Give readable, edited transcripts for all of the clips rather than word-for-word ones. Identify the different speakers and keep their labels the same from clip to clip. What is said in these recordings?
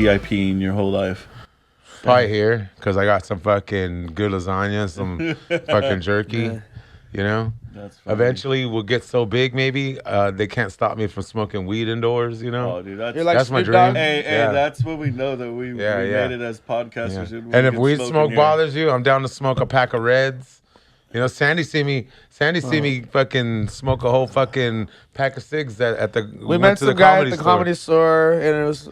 Speaker 1: VIPing your whole life?
Speaker 2: Probably here, because I got some fucking good lasagna, some fucking jerky.
Speaker 3: Yeah.
Speaker 2: You know?
Speaker 1: That's funny.
Speaker 2: Eventually we'll get so big maybe they can't stop me from smoking weed indoors, you know?
Speaker 1: Oh, dude, that's,
Speaker 3: You're like
Speaker 2: that's my
Speaker 3: Snoop
Speaker 2: dream.
Speaker 3: Dogg?
Speaker 1: hey,
Speaker 2: Yeah.
Speaker 1: that's what we know that we made it as podcasters.
Speaker 2: Yeah.
Speaker 1: We
Speaker 2: And if
Speaker 1: can
Speaker 2: weed
Speaker 1: in
Speaker 2: smoke
Speaker 1: here.
Speaker 2: bothers you, I'm down to smoke a pack of Reds. You know, Sandy see me fucking smoke a whole fucking pack of cigs at the.
Speaker 3: We met
Speaker 2: to
Speaker 3: some guy at the comedy store, and it was.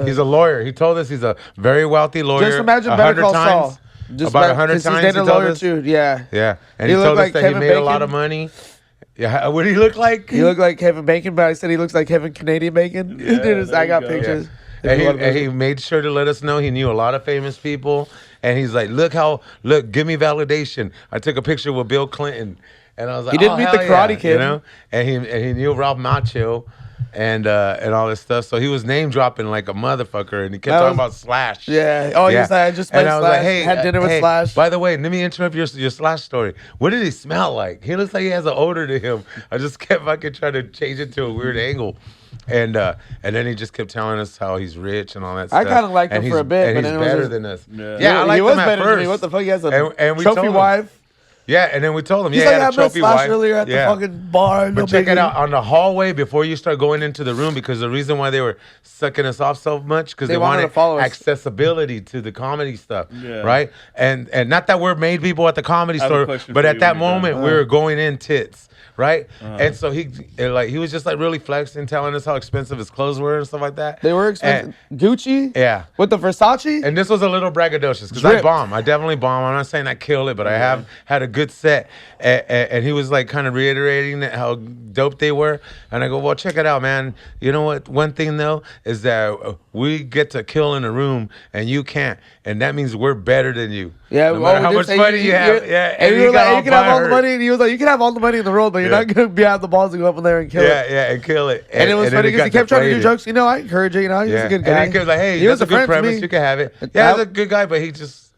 Speaker 2: He's a lawyer. He told us he's a very wealthy lawyer.
Speaker 3: Just imagine Better
Speaker 2: 100
Speaker 3: Call
Speaker 2: times.
Speaker 3: Saul. Just
Speaker 2: About 100 times
Speaker 3: He's
Speaker 2: he
Speaker 3: a
Speaker 2: told
Speaker 3: lawyer
Speaker 2: us.
Speaker 3: too. Yeah.
Speaker 2: Yeah, and
Speaker 3: He
Speaker 2: he
Speaker 3: looked
Speaker 2: told
Speaker 3: like
Speaker 2: us that
Speaker 3: Kevin
Speaker 2: he made a lot
Speaker 3: Bacon.
Speaker 2: of money. Yeah, what did he look like?
Speaker 3: He looked like Kevin Bacon, but I said he looks like Kevin Canadian Bacon.
Speaker 1: Yeah,
Speaker 3: Dude,
Speaker 1: there
Speaker 3: I
Speaker 1: you
Speaker 3: got
Speaker 1: go.
Speaker 3: pictures.
Speaker 2: And he made sure to let us know he knew a lot of famous people. And he's like, look, give me validation. I took a picture with Bill Clinton. And I was like,
Speaker 3: He didn't
Speaker 2: oh,
Speaker 3: meet
Speaker 2: hell
Speaker 3: the Karate
Speaker 2: yeah,
Speaker 3: Kid.
Speaker 2: you know? And he knew Ralph Macchio and all this stuff. So he was name dropping like a motherfucker. And he kept
Speaker 3: That
Speaker 2: talking
Speaker 3: was-
Speaker 2: about Slash.
Speaker 3: Yeah. Oh,
Speaker 2: Yeah.
Speaker 3: yes, I just met
Speaker 2: And I was
Speaker 3: Slash.
Speaker 2: like, hey,
Speaker 3: had dinner with
Speaker 2: hey,
Speaker 3: Slash.
Speaker 2: By the way, let me interrupt your Slash story. What did he smell like? He looks like he has an odor to him. I just kept fucking trying to change it to a weird angle. And then he just kept telling us how he's rich and all that
Speaker 3: I
Speaker 2: stuff.
Speaker 3: kinda liked him
Speaker 2: And
Speaker 3: for a bit,
Speaker 2: and
Speaker 3: but
Speaker 2: he's
Speaker 3: then it was
Speaker 2: better
Speaker 3: just-
Speaker 2: than us.
Speaker 1: Yeah.
Speaker 2: I
Speaker 3: he
Speaker 2: liked
Speaker 3: was
Speaker 2: him at
Speaker 3: better than me.
Speaker 2: first.
Speaker 3: What the fuck? He has a
Speaker 2: And we
Speaker 3: trophy
Speaker 2: told him.
Speaker 3: wife.
Speaker 2: Yeah, and then we told him,
Speaker 3: He's
Speaker 2: yeah,
Speaker 3: like,
Speaker 2: he
Speaker 3: I
Speaker 2: had a
Speaker 3: met
Speaker 2: trophy
Speaker 3: Slash
Speaker 2: wife.
Speaker 3: earlier at the fucking bar. No
Speaker 2: But check
Speaker 3: biggie.
Speaker 2: it out on the hallway before you start going into the room, because the reason why they were sucking us off so much because
Speaker 3: They
Speaker 2: they
Speaker 3: wanted
Speaker 2: wanted
Speaker 3: to follow us.
Speaker 2: accessibility to the comedy stuff,
Speaker 1: Yeah.
Speaker 2: right? And not that we're made people at the comedy
Speaker 1: I have a
Speaker 2: store,
Speaker 1: question
Speaker 2: but
Speaker 1: for
Speaker 2: at
Speaker 1: you
Speaker 2: that
Speaker 1: when you're
Speaker 2: moment
Speaker 1: done.
Speaker 2: we were going in tits. Right, and so he was just like really flexing, telling us how expensive his clothes were and stuff like that.
Speaker 3: They were expensive. Gucci?
Speaker 2: Yeah.
Speaker 3: With the Versace?
Speaker 2: And this was a little braggadocious because I
Speaker 3: Dripped.
Speaker 2: bomb. I definitely bomb. I'm not saying I kill it, but I have had a good set. And he was like kind of reiterating how dope they were. And I go, well, check it out, man. You know what? One thing though is that we get to kill in a room and you can't, and that means we're better than you.
Speaker 3: Yeah,
Speaker 2: no matter how much money you have. Yeah,
Speaker 3: and you were like, you can have all the
Speaker 2: butthurt.
Speaker 3: money. And he was like, you can have all the money in the world, but you're
Speaker 2: Yeah.
Speaker 3: not gonna have the balls to go up in there and kill
Speaker 2: Yeah,
Speaker 3: it.
Speaker 2: yeah, and kill it.
Speaker 3: And it was
Speaker 2: then
Speaker 3: funny because he
Speaker 2: got
Speaker 3: kept trying to do
Speaker 2: deflated.
Speaker 3: jokes. You know, I encourage it. You know, he's a good guy.
Speaker 2: And then he was like, hey,
Speaker 3: He was
Speaker 2: that's a
Speaker 3: a
Speaker 2: good
Speaker 3: friend to
Speaker 2: premise.
Speaker 3: me.
Speaker 2: You can have it. Yeah,
Speaker 3: That-
Speaker 2: he's a good guy, but he just,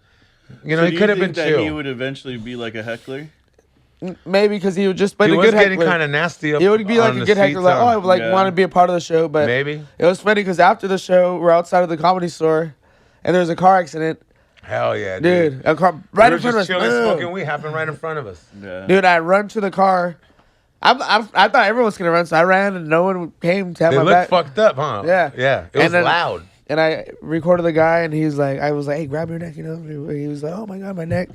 Speaker 2: you know,
Speaker 1: So
Speaker 2: he
Speaker 1: do
Speaker 2: could
Speaker 1: you
Speaker 2: have been
Speaker 1: think that
Speaker 2: chill.
Speaker 1: he would eventually be like a heckler?
Speaker 3: Maybe because he would just been
Speaker 2: He
Speaker 3: a
Speaker 2: was
Speaker 3: good
Speaker 2: getting
Speaker 3: heckler.
Speaker 2: kind of nasty up
Speaker 3: He would be like
Speaker 2: on
Speaker 3: a
Speaker 2: the
Speaker 3: good heckler, like,
Speaker 2: seats,
Speaker 3: oh, I would like
Speaker 1: Yeah.
Speaker 3: want to be a part of the show. But
Speaker 2: Maybe.
Speaker 3: it was funny because after the show, we're outside of the comedy store, and there was a car accident.
Speaker 2: Hell yeah,
Speaker 3: Dude, a car right
Speaker 2: we
Speaker 3: in
Speaker 2: were
Speaker 3: front of us.
Speaker 2: just chilling,
Speaker 3: Ugh.
Speaker 2: smoking weed, happened right in front of us.
Speaker 1: Yeah.
Speaker 3: Dude, I run to the car. I thought everyone was gonna run, so I ran, and no one came to have
Speaker 2: They
Speaker 3: my
Speaker 2: looked
Speaker 3: back.
Speaker 2: fucked up, huh?
Speaker 3: Yeah.
Speaker 2: Yeah. It
Speaker 3: And
Speaker 2: was
Speaker 3: then-
Speaker 2: loud.
Speaker 3: And I recorded the guy, and he's like, I was like, hey, grab your neck, you know. He was like, oh my god, my neck.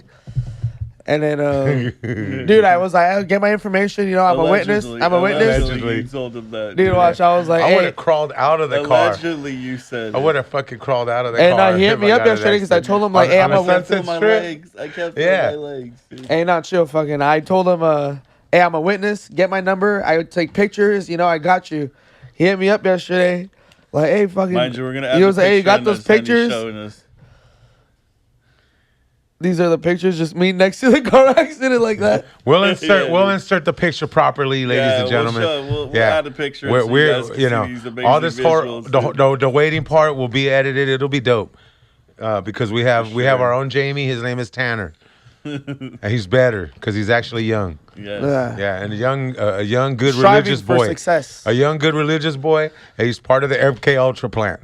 Speaker 3: And then, dude, I was like, I'll get my information. You know, I'm a witness.
Speaker 1: Allegedly-
Speaker 3: I'm a witness.
Speaker 1: allegedly you told him that.
Speaker 3: Dude, watch. I was like,
Speaker 2: I would
Speaker 3: hey.
Speaker 2: have crawled out of the car.
Speaker 1: Allegedly, you said.
Speaker 2: I would have fucking crawled out of the
Speaker 3: And
Speaker 2: car.
Speaker 3: he hit
Speaker 2: if
Speaker 3: me
Speaker 2: I
Speaker 3: up
Speaker 2: got in an
Speaker 3: yesterday because I
Speaker 2: accident.
Speaker 3: told him, like,
Speaker 2: On-
Speaker 3: hey,
Speaker 2: on
Speaker 3: I'm
Speaker 2: a
Speaker 3: a
Speaker 2: Sunset
Speaker 1: my
Speaker 2: Strip.
Speaker 1: legs. I can't feel
Speaker 2: Yeah.
Speaker 1: my legs. Dude.
Speaker 3: Hey, not chill, fucking. I told him, hey, I'm a witness. Get my number. I would take pictures. You know, I got you. He hit me up yesterday. Like, hey, fucking.
Speaker 1: Mind you, we're gonna. Add
Speaker 3: He
Speaker 1: the
Speaker 3: was like, hey, you
Speaker 1: picture
Speaker 3: got
Speaker 1: in
Speaker 3: those
Speaker 1: that Sandy's
Speaker 3: pictures?
Speaker 1: showing us.
Speaker 3: These are the pictures, just me next to the car accident like that.
Speaker 2: We'll insert.
Speaker 1: Yeah,
Speaker 2: we'll
Speaker 1: dude.
Speaker 2: insert the picture properly, ladies
Speaker 1: Yeah,
Speaker 2: and gentlemen.
Speaker 1: We'll add a picture.
Speaker 2: We're,
Speaker 1: so you
Speaker 2: we're
Speaker 1: guys can
Speaker 2: you
Speaker 1: see
Speaker 2: know,
Speaker 1: these
Speaker 2: all
Speaker 1: amazing
Speaker 2: this
Speaker 1: visuals, dude.
Speaker 2: the waiting part will be edited. It'll be dope because we have
Speaker 1: sure.
Speaker 2: our own Jamie. His name is Tanner, and he's better because he's actually young.
Speaker 1: Yes.
Speaker 2: Yeah, and a young good
Speaker 3: Striving
Speaker 2: religious
Speaker 3: for
Speaker 2: boy.
Speaker 3: success.
Speaker 2: A young good religious boy. And he's part of the MK Ultra plant.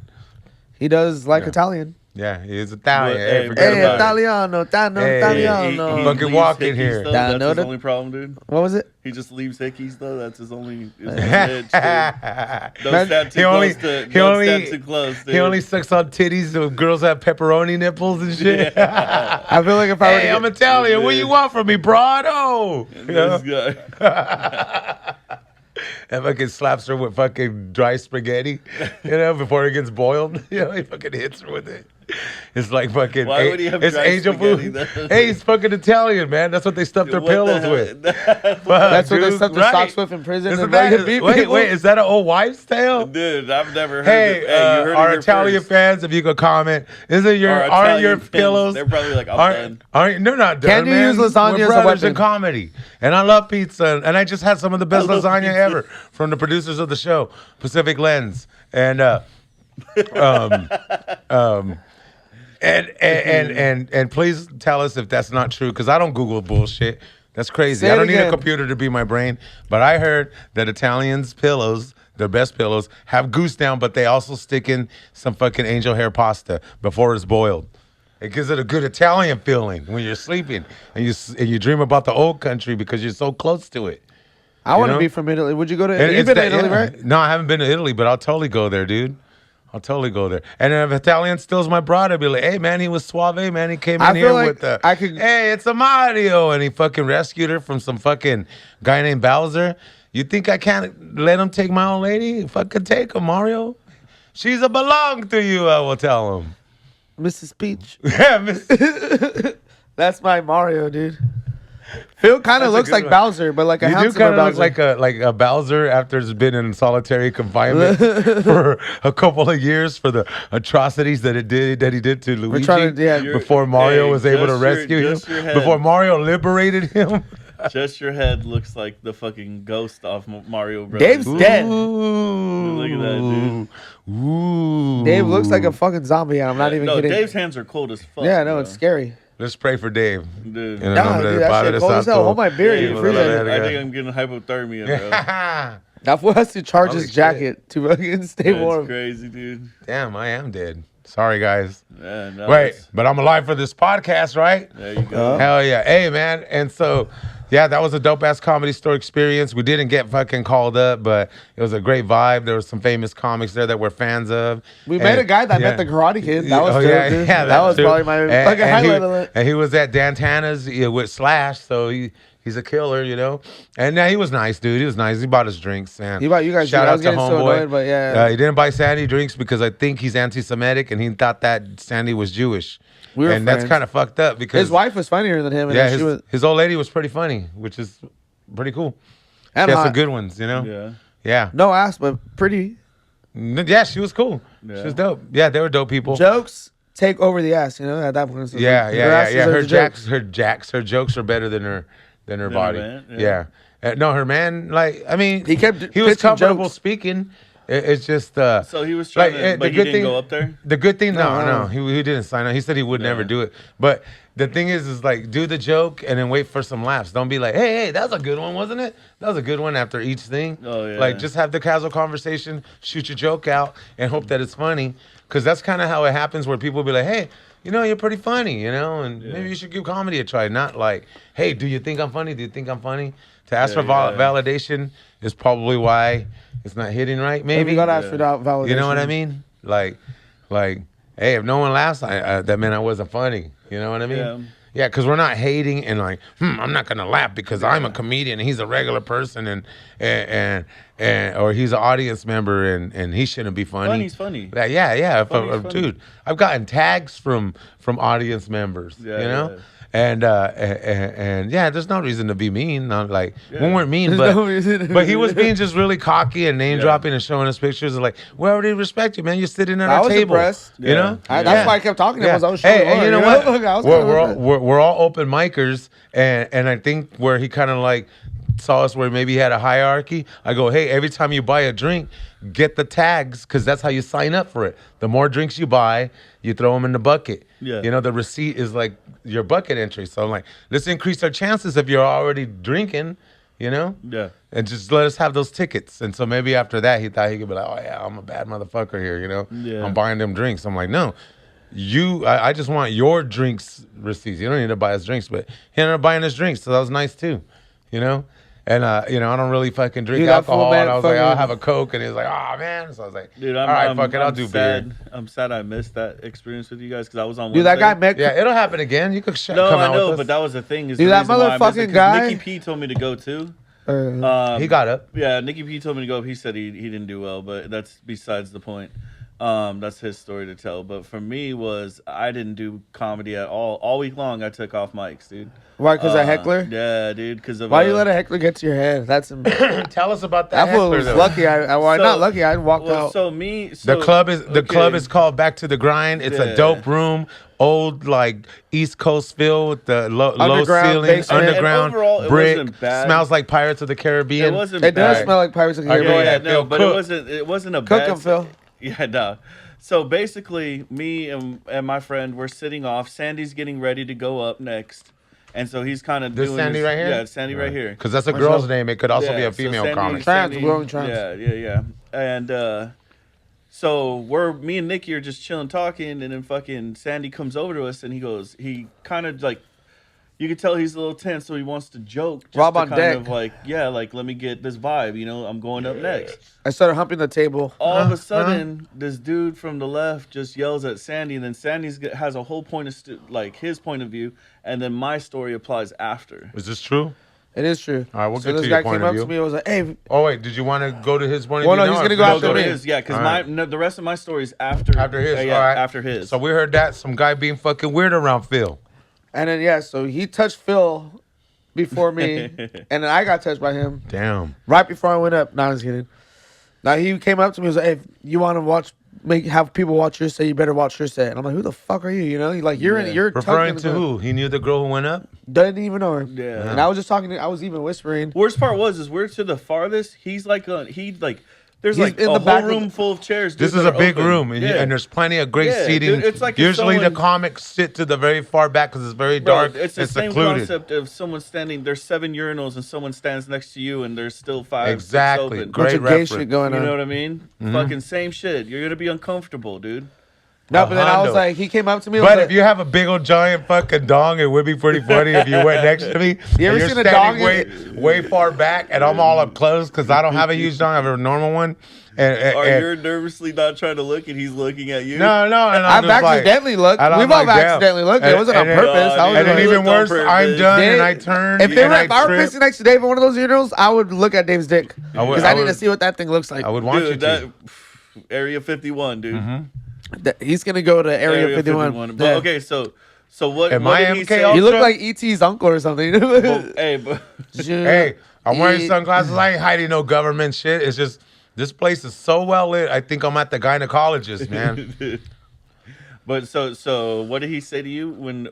Speaker 3: He does like
Speaker 2: Yeah.
Speaker 3: Italian.
Speaker 2: Yeah, he's Italian.
Speaker 1: But,
Speaker 2: Hey,
Speaker 1: hey,
Speaker 2: forget
Speaker 3: Hey,
Speaker 2: about it.
Speaker 3: Italiano, Tano,
Speaker 2: Hey,
Speaker 3: Italiano.
Speaker 2: he fucking
Speaker 1: leaves
Speaker 2: walk in
Speaker 1: hickeys,
Speaker 2: here.
Speaker 1: Though.
Speaker 3: Down
Speaker 1: That's his
Speaker 3: noted.
Speaker 1: only problem, dude.
Speaker 3: What was it?
Speaker 1: He just leaves hickeys though. That's his only. His itch, dude. Don't
Speaker 3: Man,
Speaker 1: stand too
Speaker 2: he only-
Speaker 1: close. To,
Speaker 2: he
Speaker 1: don't
Speaker 2: only-
Speaker 1: stand too close. Dude.
Speaker 2: He only sucks on titties so girls have pepperoni nipples and shit.
Speaker 3: I feel like if I were to
Speaker 2: Hey,
Speaker 3: get,
Speaker 2: I'm Italian. What do you want from me, Brado? You know?
Speaker 1: This guy.
Speaker 2: And fucking slaps her with fucking dry spaghetti, you know, before it gets boiled. You know, he fucking hits her with it. It's like fucking.
Speaker 1: Why would he have
Speaker 2: it's
Speaker 1: dry
Speaker 2: angel
Speaker 1: spaghetti,
Speaker 2: food.
Speaker 1: though?
Speaker 2: Hey, he's fucking Italian, man. That's what they stuff their
Speaker 1: What the
Speaker 2: pillows
Speaker 1: hell?
Speaker 2: with.
Speaker 3: that's what they
Speaker 2: Dude,
Speaker 3: stuff their
Speaker 2: right.
Speaker 3: socks with in prison.
Speaker 2: Isn't
Speaker 3: and
Speaker 2: that,
Speaker 3: fucking beat
Speaker 2: wait,
Speaker 3: people.
Speaker 2: is that an old wives' tale?
Speaker 1: Dude, I've never heard.
Speaker 2: Hey,
Speaker 1: of, hey, you heard
Speaker 2: our
Speaker 1: it here
Speaker 2: Italian
Speaker 1: first.
Speaker 2: fans, if you could comment, aren't your
Speaker 1: Italian fans,
Speaker 2: pillows?
Speaker 1: they're probably like, I'm
Speaker 2: aren't,
Speaker 1: done.
Speaker 2: they're not done.
Speaker 3: Can you
Speaker 2: man.
Speaker 3: use lasagna
Speaker 2: We're
Speaker 3: as a
Speaker 2: brothers in
Speaker 3: weapon?
Speaker 2: comedy, and I love pizza, and I just had some of the best
Speaker 1: love
Speaker 2: lasagna
Speaker 1: pizza.
Speaker 2: ever from the producers of the show, Pacific Lens, and and please tell us if that's not true, because I don't Google bullshit. That's crazy.
Speaker 3: Say
Speaker 2: I
Speaker 3: it
Speaker 2: don't need a
Speaker 3: again.
Speaker 2: computer to be my brain, but I heard that Italians' pillows their best pillows, have goose down, but they also stick in some fucking angel hair pasta before it's boiled. It gives it a good Italian feeling when you're sleeping and you dream about the old country because you're so close to it.
Speaker 3: I want to
Speaker 2: know?
Speaker 3: be from Italy. Would you go to
Speaker 2: And
Speaker 3: Italy? You've
Speaker 2: it's
Speaker 3: been to
Speaker 2: that-
Speaker 3: Italy,
Speaker 2: yeah.
Speaker 3: right?
Speaker 2: No, I haven't been to Italy, but I'll totally go there, dude. I'll totally go there. And if Italian steals my broad, I'd be like, hey, man, he was suave, man. He came
Speaker 3: I
Speaker 2: in
Speaker 3: feel
Speaker 2: here
Speaker 3: like
Speaker 2: with the,
Speaker 3: I could-
Speaker 2: hey, it's a Mario. And he fucking rescued her from some fucking guy named Bowser. You think I can't let him take my old lady? Fucking take her, Mario. She's a belong to you, I will tell him.
Speaker 3: Mrs. Peach.
Speaker 2: Yeah, miss.
Speaker 3: That's my Mario, dude. Phil kind
Speaker 2: That's
Speaker 3: of
Speaker 2: a
Speaker 3: looks
Speaker 2: good
Speaker 3: like
Speaker 2: one.
Speaker 3: Bowser, but like a
Speaker 2: You do
Speaker 3: handsome
Speaker 2: kind of
Speaker 3: Bowser.
Speaker 2: look like a Bowser after he's been in solitary confinement for a couple of years for the atrocities that he did to Luigi
Speaker 3: trying to- yeah.
Speaker 2: before Mario
Speaker 1: Hey,
Speaker 2: was able to
Speaker 1: just your-
Speaker 2: rescue him.
Speaker 1: just your head.
Speaker 2: Before Mario liberated him.
Speaker 1: Just your head looks like the fucking ghost off Mario Bros.
Speaker 3: Dave's dead.
Speaker 2: Ooh.
Speaker 1: Look at that, dude.
Speaker 2: Ooh.
Speaker 3: Dave looks like a fucking zombie, and I'm not even
Speaker 1: No,
Speaker 3: kidding.
Speaker 1: Dave's hands are cold as fuck.
Speaker 3: yeah, no,
Speaker 1: bro.
Speaker 3: it's scary.
Speaker 2: Let's pray for Dave.
Speaker 1: Dude.
Speaker 2: En el
Speaker 3: Nah,
Speaker 2: nombre
Speaker 3: dude,
Speaker 2: del
Speaker 3: that
Speaker 2: Padre,
Speaker 3: shit cold as hell.
Speaker 2: Santo,
Speaker 3: Hold my beer,
Speaker 1: Yeah,
Speaker 3: you
Speaker 2: y
Speaker 3: freeze
Speaker 2: de la
Speaker 3: it.
Speaker 2: verga.
Speaker 1: I think I'm getting hypothermia, bro.
Speaker 3: That fool has to charge
Speaker 2: Holy
Speaker 3: his
Speaker 2: shit.
Speaker 3: jacket to fucking stay
Speaker 1: That's
Speaker 3: warm.
Speaker 1: crazy, dude.
Speaker 2: Damn, I am dead. Sorry, guys.
Speaker 1: Yeah, no,
Speaker 2: Wait,
Speaker 1: that's-
Speaker 2: but I'm alive for this podcast, right?
Speaker 1: There you go.
Speaker 2: Hell yeah. Hey, man. And so, yeah, that was a dope-ass comedy store experience. We didn't get fucking called up, but it was a great vibe. There was some famous comics there that we're fans of.
Speaker 3: We met a guy that
Speaker 2: yeah.
Speaker 3: met the Karate Kid. That was
Speaker 2: Oh,
Speaker 3: dope,
Speaker 2: yeah,
Speaker 3: dude.
Speaker 2: yeah,
Speaker 3: that was
Speaker 2: too.
Speaker 3: probably my fucking highlight of it.
Speaker 2: And he was at Dan Tana's with Slash, so he's a killer, you know. And yeah, he was nice, dude. He was nice. He bought us drinks, man.
Speaker 3: He bought you guys
Speaker 2: Shout
Speaker 3: drinks. I
Speaker 2: out
Speaker 3: was
Speaker 2: to
Speaker 3: getting so
Speaker 2: homeboy.
Speaker 3: annoyed, but yeah.
Speaker 2: He didn't buy Sandy drinks because I think he's anti-Semitic, and he thought that Sandy was Jewish.
Speaker 3: We were
Speaker 2: and that's
Speaker 3: friends.
Speaker 2: kind of fucked up because
Speaker 3: His wife was funnier than him. And
Speaker 2: yeah,
Speaker 3: she was,
Speaker 2: his old lady was pretty funny, which is pretty cool.
Speaker 3: and
Speaker 2: She had
Speaker 3: hot.
Speaker 2: some good ones, you know.
Speaker 1: Yeah.
Speaker 2: Yeah.
Speaker 3: No ass, but pretty.
Speaker 2: Yeah, she was cool.
Speaker 1: Yeah.
Speaker 2: She was dope. Yeah, they were dope people.
Speaker 3: Jokes take over the ass, you know, at that point. It's
Speaker 2: Yeah,
Speaker 3: like,
Speaker 2: yeah,
Speaker 3: her
Speaker 2: yeah,
Speaker 3: ass
Speaker 2: yeah.
Speaker 3: deserves
Speaker 2: Her
Speaker 3: the jokes.
Speaker 2: her jokes are better than her
Speaker 1: her
Speaker 2: body.
Speaker 1: man,
Speaker 2: yeah.
Speaker 1: yeah.
Speaker 2: No, her man, like, I mean,
Speaker 3: He kept
Speaker 2: he was
Speaker 3: pitching
Speaker 2: comfortable
Speaker 3: jokes.
Speaker 2: speaking. It's just
Speaker 1: So he was trying
Speaker 2: like,
Speaker 1: to, but
Speaker 2: the
Speaker 1: he
Speaker 2: good
Speaker 1: didn't
Speaker 2: thing-
Speaker 1: go up there?
Speaker 2: The good thing,
Speaker 3: No.
Speaker 2: no, he didn't sign up. He said he would never
Speaker 1: Yeah.
Speaker 2: do it. But the thing is like, do the joke and then wait for some laughs. Don't be like, hey, that was a good one, wasn't it? That was a good one after each thing.
Speaker 1: Oh, yeah.
Speaker 2: Like, just have the casual conversation, shoot your joke out, and hope that it's funny. Because that's kind of how it happens where people be like, hey, you know, you're pretty funny, you know, and maybe you should give comedy a try. Not like, hey, do you think I'm funny? Do you think I'm funny? To ask
Speaker 1: Yeah,
Speaker 2: for
Speaker 1: yeah.
Speaker 2: validation is probably why it's not hitting right,
Speaker 3: Maybe
Speaker 2: maybe.
Speaker 3: you gotta ask for that validation.
Speaker 2: You know what I mean? Like, hey, if no one laughs, that meant I wasn't funny. You know what I mean?
Speaker 1: Yeah.
Speaker 2: Yeah, because we're not hating and like, I'm not gonna laugh because I'm a comedian and he's a regular person and or he's an audience member and he shouldn't be funny.
Speaker 1: Funny's funny.
Speaker 2: Like, yeah.
Speaker 1: Funny's funny.
Speaker 2: Dude, I've gotten tags from audience members.
Speaker 1: Yeah,
Speaker 2: you know.
Speaker 1: yeah.
Speaker 2: And yeah, there's no reason to be mean. Not like we
Speaker 1: Yeah.
Speaker 2: weren't mean,
Speaker 3: There's
Speaker 2: but
Speaker 3: no reason to
Speaker 2: but
Speaker 3: be
Speaker 2: he was
Speaker 3: mean.
Speaker 2: being just really cocky and name dropping and showing us pictures of like, we already respect you, man. You're sitting at
Speaker 3: I
Speaker 2: our
Speaker 3: was
Speaker 2: table.
Speaker 3: impressed.
Speaker 2: You know,
Speaker 3: That's
Speaker 2: Yeah.
Speaker 3: why I kept talking to him.
Speaker 2: Yeah.
Speaker 3: Was I was showing
Speaker 2: Hey, and you know what?
Speaker 3: I was kinda with it.
Speaker 2: We're all open micers, and I think where he kind of like saw us where maybe he had a hierarchy. I go, hey, every time you buy a drink, get the tags because that's how you sign up for it. The more drinks you buy, you throw them in the bucket.
Speaker 1: Yeah.
Speaker 2: You know, the receipt is like your bucket entry. So I'm like, let's increase our chances if you're already drinking. You know.
Speaker 1: Yeah.
Speaker 2: And just let us have those tickets. And so maybe after that, he thought he could be like, oh, yeah, I'm a bad motherfucker here, you know?
Speaker 1: Yeah.
Speaker 2: I'm buying them drinks. I'm like, no, I just want your drinks receipts. You don't need to buy us drinks, but he ended up buying us drinks. So that was nice too, you know? And, you know, I don't really fucking drink
Speaker 3: Dude, that fool,
Speaker 2: alcohol.
Speaker 3: man,
Speaker 2: And I was like, I'll
Speaker 3: fucking-
Speaker 2: have a Coke. And he was like, oh, man. So I was like,
Speaker 1: Dude,
Speaker 2: all right, fuck it. I'll do
Speaker 1: sad.
Speaker 2: beer.
Speaker 1: I'm sad I missed that experience with you guys because I was on
Speaker 3: Dude, that guy
Speaker 1: Wednesday.
Speaker 3: met.
Speaker 2: Yeah, it'll happen again. You could
Speaker 1: No,
Speaker 2: come
Speaker 1: I
Speaker 2: out
Speaker 1: know,
Speaker 2: with
Speaker 1: but
Speaker 2: us.
Speaker 1: that was the thing. Is
Speaker 3: Dude,
Speaker 1: the
Speaker 3: that
Speaker 1: reason why I missed it,
Speaker 3: motherfucking
Speaker 1: 'cause
Speaker 3: guy-
Speaker 1: Nicky P told me to go too.
Speaker 2: He got up.
Speaker 1: Yeah, Nicky P told me to go up. He said he didn't do well, but that's besides the point. That's his story to tell. But for me was I didn't do comedy at all. All week long I took off mics, dude.
Speaker 3: Why? Because a heckler?
Speaker 1: Yeah, dude. Because of
Speaker 3: Why you let a heckler get to your head? That's
Speaker 2: Tell us about that.
Speaker 3: that fool
Speaker 2: Heckler,
Speaker 3: was
Speaker 2: though.
Speaker 3: lucky. Well,
Speaker 1: So-
Speaker 3: not lucky. I walked out.
Speaker 1: So me.
Speaker 2: The
Speaker 1: So,
Speaker 2: club is
Speaker 1: okay.
Speaker 2: called Back to the Grind. It's a
Speaker 1: Yeah.
Speaker 2: dope room, old like East Coast feel with the low
Speaker 3: Underground
Speaker 2: ceiling,
Speaker 3: basement.
Speaker 2: underground
Speaker 1: And overall, it
Speaker 2: brick.
Speaker 1: wasn't bad.
Speaker 2: Smells like Pirates of the Caribbean.
Speaker 1: It wasn't.
Speaker 3: It does
Speaker 1: bad.
Speaker 3: smell like Pirates of the
Speaker 2: Okay,
Speaker 3: Caribbean.
Speaker 2: yeah.
Speaker 1: Yeah, no, but
Speaker 2: cook.
Speaker 1: it wasn't a
Speaker 3: Cook
Speaker 1: bad.
Speaker 3: 'em, Phil.
Speaker 1: Yeah, no. So basically, me and my friend we're sitting off. Sandy's getting ready to go up next, and so he's kind of
Speaker 2: This
Speaker 1: doing
Speaker 2: Sandy right here?
Speaker 1: Yeah, it's Sandy right here.
Speaker 2: Because that's a girl's name. It could also be
Speaker 1: Yeah,
Speaker 2: a female
Speaker 1: Sandy-
Speaker 2: comic.
Speaker 3: Trans, we're going trans.
Speaker 1: Yeah. and so me and Nikki are just chilling talking, and then fucking Sandy comes over to us, and he kind of like, you could tell he's a little tense, so he wants to joke. Just
Speaker 3: Rob
Speaker 1: to
Speaker 3: on
Speaker 1: kind
Speaker 3: deck.
Speaker 1: of like, like, let me get this vibe, you know, I'm going up next.
Speaker 3: I started humping the table.
Speaker 1: All of a sudden, this dude from the left just yells at Sandy, and then Sandy has a whole point of his point of view, and then my story applies after.
Speaker 2: Is this true?
Speaker 3: It is true.
Speaker 2: All right, we'll
Speaker 3: so
Speaker 2: get
Speaker 3: this
Speaker 2: to your
Speaker 3: guy
Speaker 2: point
Speaker 3: came
Speaker 2: of
Speaker 3: up
Speaker 2: view.
Speaker 3: to me and was like, hey.
Speaker 2: Oh, wait, did you want to go to his point of
Speaker 3: Well,
Speaker 2: view?
Speaker 3: no, he's going to go
Speaker 1: No,
Speaker 3: after
Speaker 1: go to
Speaker 3: me.
Speaker 1: his, yeah, because
Speaker 2: All right.
Speaker 1: the rest of my story is after
Speaker 2: his.
Speaker 1: yeah,
Speaker 2: all right.
Speaker 1: after his.
Speaker 2: So we heard that some guy being fucking weird around Phil.
Speaker 3: And then, so he touched Phil before me, and then I got touched by him
Speaker 2: Damn.
Speaker 3: right before I went up. No, I was kidding. Now, he came up to me and was like, hey, if you want to have people watch your set, you better watch your set. And I'm like, who the fuck are you? You know, you're
Speaker 2: Referring
Speaker 3: tucked
Speaker 2: to
Speaker 3: in the-
Speaker 2: who? He knew the girl who went up?
Speaker 3: Didn't even know her.
Speaker 1: Yeah.
Speaker 3: And I was just talking I was even whispering.
Speaker 1: Worst part is we're to the farthest. He's like there's
Speaker 3: He's
Speaker 1: like
Speaker 3: in
Speaker 1: a
Speaker 3: the back
Speaker 1: whole
Speaker 3: of
Speaker 1: room full of chairs.
Speaker 2: This
Speaker 1: dude,
Speaker 2: is
Speaker 1: that
Speaker 2: a
Speaker 1: are
Speaker 2: big
Speaker 1: open.
Speaker 2: room, and, and there's plenty of great
Speaker 1: Yeah,
Speaker 2: seating.
Speaker 1: dude, it's like if
Speaker 2: usually the
Speaker 1: someone-
Speaker 2: comics sit to the very far back because it's very
Speaker 1: Bro,
Speaker 2: dark.
Speaker 1: it's the
Speaker 2: and
Speaker 1: same
Speaker 2: secluded.
Speaker 1: concept of someone standing. There's 7 urinals and someone stands next to you, and there's still 5.
Speaker 2: Exactly.
Speaker 1: 6 open.
Speaker 2: Great
Speaker 3: Bunch of gay
Speaker 2: reference.
Speaker 3: shit going
Speaker 1: You
Speaker 3: on.
Speaker 1: know what I mean? Fucking same shit. You're gonna be uncomfortable, dude.
Speaker 3: No, but then I was
Speaker 2: Hondo.
Speaker 3: like, he came up to me. and was
Speaker 2: But
Speaker 3: like,
Speaker 2: if you have a big old giant fucking dong, it would be pretty funny if you went next to me.
Speaker 3: You ever
Speaker 2: and you're
Speaker 3: seen a
Speaker 2: standing
Speaker 3: dong
Speaker 2: way far back, and I'm all up close because I don't have a huge dong. I have a normal one. And
Speaker 1: Or you're nervously not trying to look, and he's looking at you.
Speaker 2: no, and
Speaker 3: I've
Speaker 2: I'm just like,
Speaker 3: accidentally looked.
Speaker 2: and I'm
Speaker 3: We've all
Speaker 2: like, damn.
Speaker 3: accidentally looked. It wasn't on
Speaker 2: And-
Speaker 3: purpose. I was
Speaker 2: And then
Speaker 3: like,
Speaker 2: even
Speaker 1: looked on
Speaker 2: worse, I'm
Speaker 1: purpose.
Speaker 2: done and
Speaker 3: Dave,
Speaker 2: I turn
Speaker 3: if
Speaker 2: and I
Speaker 3: I were
Speaker 2: trip.
Speaker 3: pissing next to Dave in one of those urinals, I would look at Dave's dick
Speaker 2: I would-
Speaker 3: because
Speaker 2: I
Speaker 3: I need to
Speaker 2: would-
Speaker 3: see what that thing looks like.
Speaker 2: I would want you
Speaker 1: Dude,
Speaker 2: to.
Speaker 1: Area 51, dude.
Speaker 3: He's gonna go to Area 51.
Speaker 1: But,
Speaker 3: Yeah.
Speaker 1: okay, so what?
Speaker 2: Am
Speaker 1: what
Speaker 2: I
Speaker 1: did he
Speaker 2: MK
Speaker 1: say?
Speaker 2: also?
Speaker 3: You look like ET's uncle or something.
Speaker 1: Well, hey, but
Speaker 2: Hey, I'm wearing sunglasses. I ain't hiding no government shit. It's just this place is so well lit. I think I'm at the gynecologist, man.
Speaker 1: But so what did he say to you when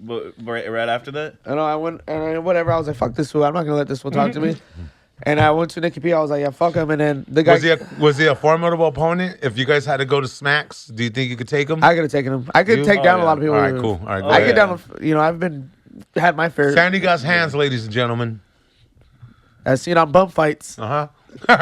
Speaker 1: right after that?
Speaker 3: I know. I went and whatever. I was like, "Fuck this fool. I'm not gonna let this fool talk to me." And I went to Nicky P. I was like, "Yeah, fuck him." And then the guy,
Speaker 2: Was he a formidable opponent? If you guys had to go to Smacks, do you think you could take him?
Speaker 3: I could have taken him. I could
Speaker 2: You?
Speaker 3: take
Speaker 2: Oh,
Speaker 3: down a
Speaker 1: yeah.
Speaker 3: lot of people.
Speaker 2: All right, cool. All right, go
Speaker 3: I
Speaker 2: ahead.
Speaker 3: get down. I've had my fair.
Speaker 2: Sandy got hands, ladies and gentlemen.
Speaker 3: I've seen on bump fights.
Speaker 2: Uh-huh.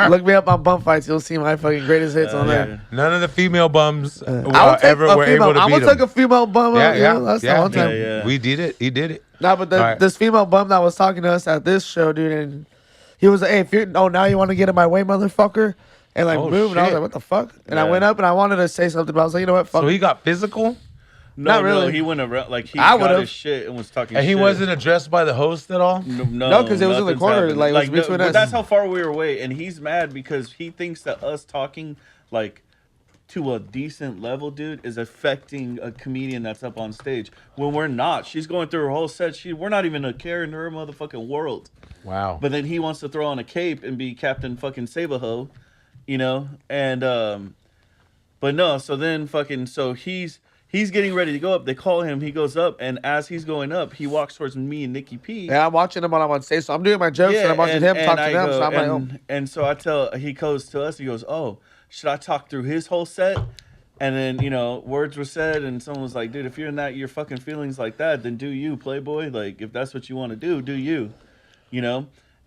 Speaker 3: Look me up on bump fights. You'll see my fucking greatest hits on there.
Speaker 2: None of the female bums
Speaker 3: I would take
Speaker 2: ever
Speaker 3: a
Speaker 2: were
Speaker 3: female.
Speaker 2: able to
Speaker 3: I'm
Speaker 2: beat
Speaker 3: gonna take
Speaker 2: him.
Speaker 3: a female bum. That's the one time.
Speaker 1: Yeah.
Speaker 2: We did it. He did it.
Speaker 3: No, but
Speaker 2: All right.
Speaker 3: this female bum that was talking to us at this show, dude, and he was like, "Hey, now you want to get in my way, motherfucker," and like
Speaker 2: Oh,
Speaker 3: move. And I was
Speaker 2: shit.
Speaker 3: like, "What the fuck?" And I
Speaker 1: Yeah.
Speaker 3: went up and I wanted to say something, but I was like, "You know what? Fuck."
Speaker 2: So he got physical,
Speaker 1: No,
Speaker 3: Not really.
Speaker 1: No, he went around like he
Speaker 3: I
Speaker 1: got
Speaker 3: would've.
Speaker 1: his shit and was talking.
Speaker 2: and he
Speaker 1: shit.
Speaker 2: wasn't addressed by the host at all.
Speaker 3: No, 'cause it was in the
Speaker 1: nothing's
Speaker 3: corner,
Speaker 1: happened.
Speaker 3: like, it was between
Speaker 1: but
Speaker 3: us.
Speaker 1: That's how far we were away, and he's mad because he thinks that us talking like to a decent level, dude, is affecting a comedian that's up on stage when we're not. She's going through her whole set. We're not even a care in her motherfucking world.
Speaker 2: Wow.
Speaker 1: But then he wants to throw on a cape and be Captain fucking Sabaho, you know? And but no, so then he's getting ready to go up. They call him, he goes up, and as he's going up, he walks towards me and Nikki P.
Speaker 3: Yeah, I'm watching him while I'm on stage, so I'm doing my jokes and I'm watching him talk to them. So I'm like, "Oh."
Speaker 1: And so he goes to us, he goes, "Oh, should I talk through his whole set?" And then, words were said, and someone was like, "Dude, if you're in your fucking feelings like that, then do you, Playboy. Like, if that's what you want to do you.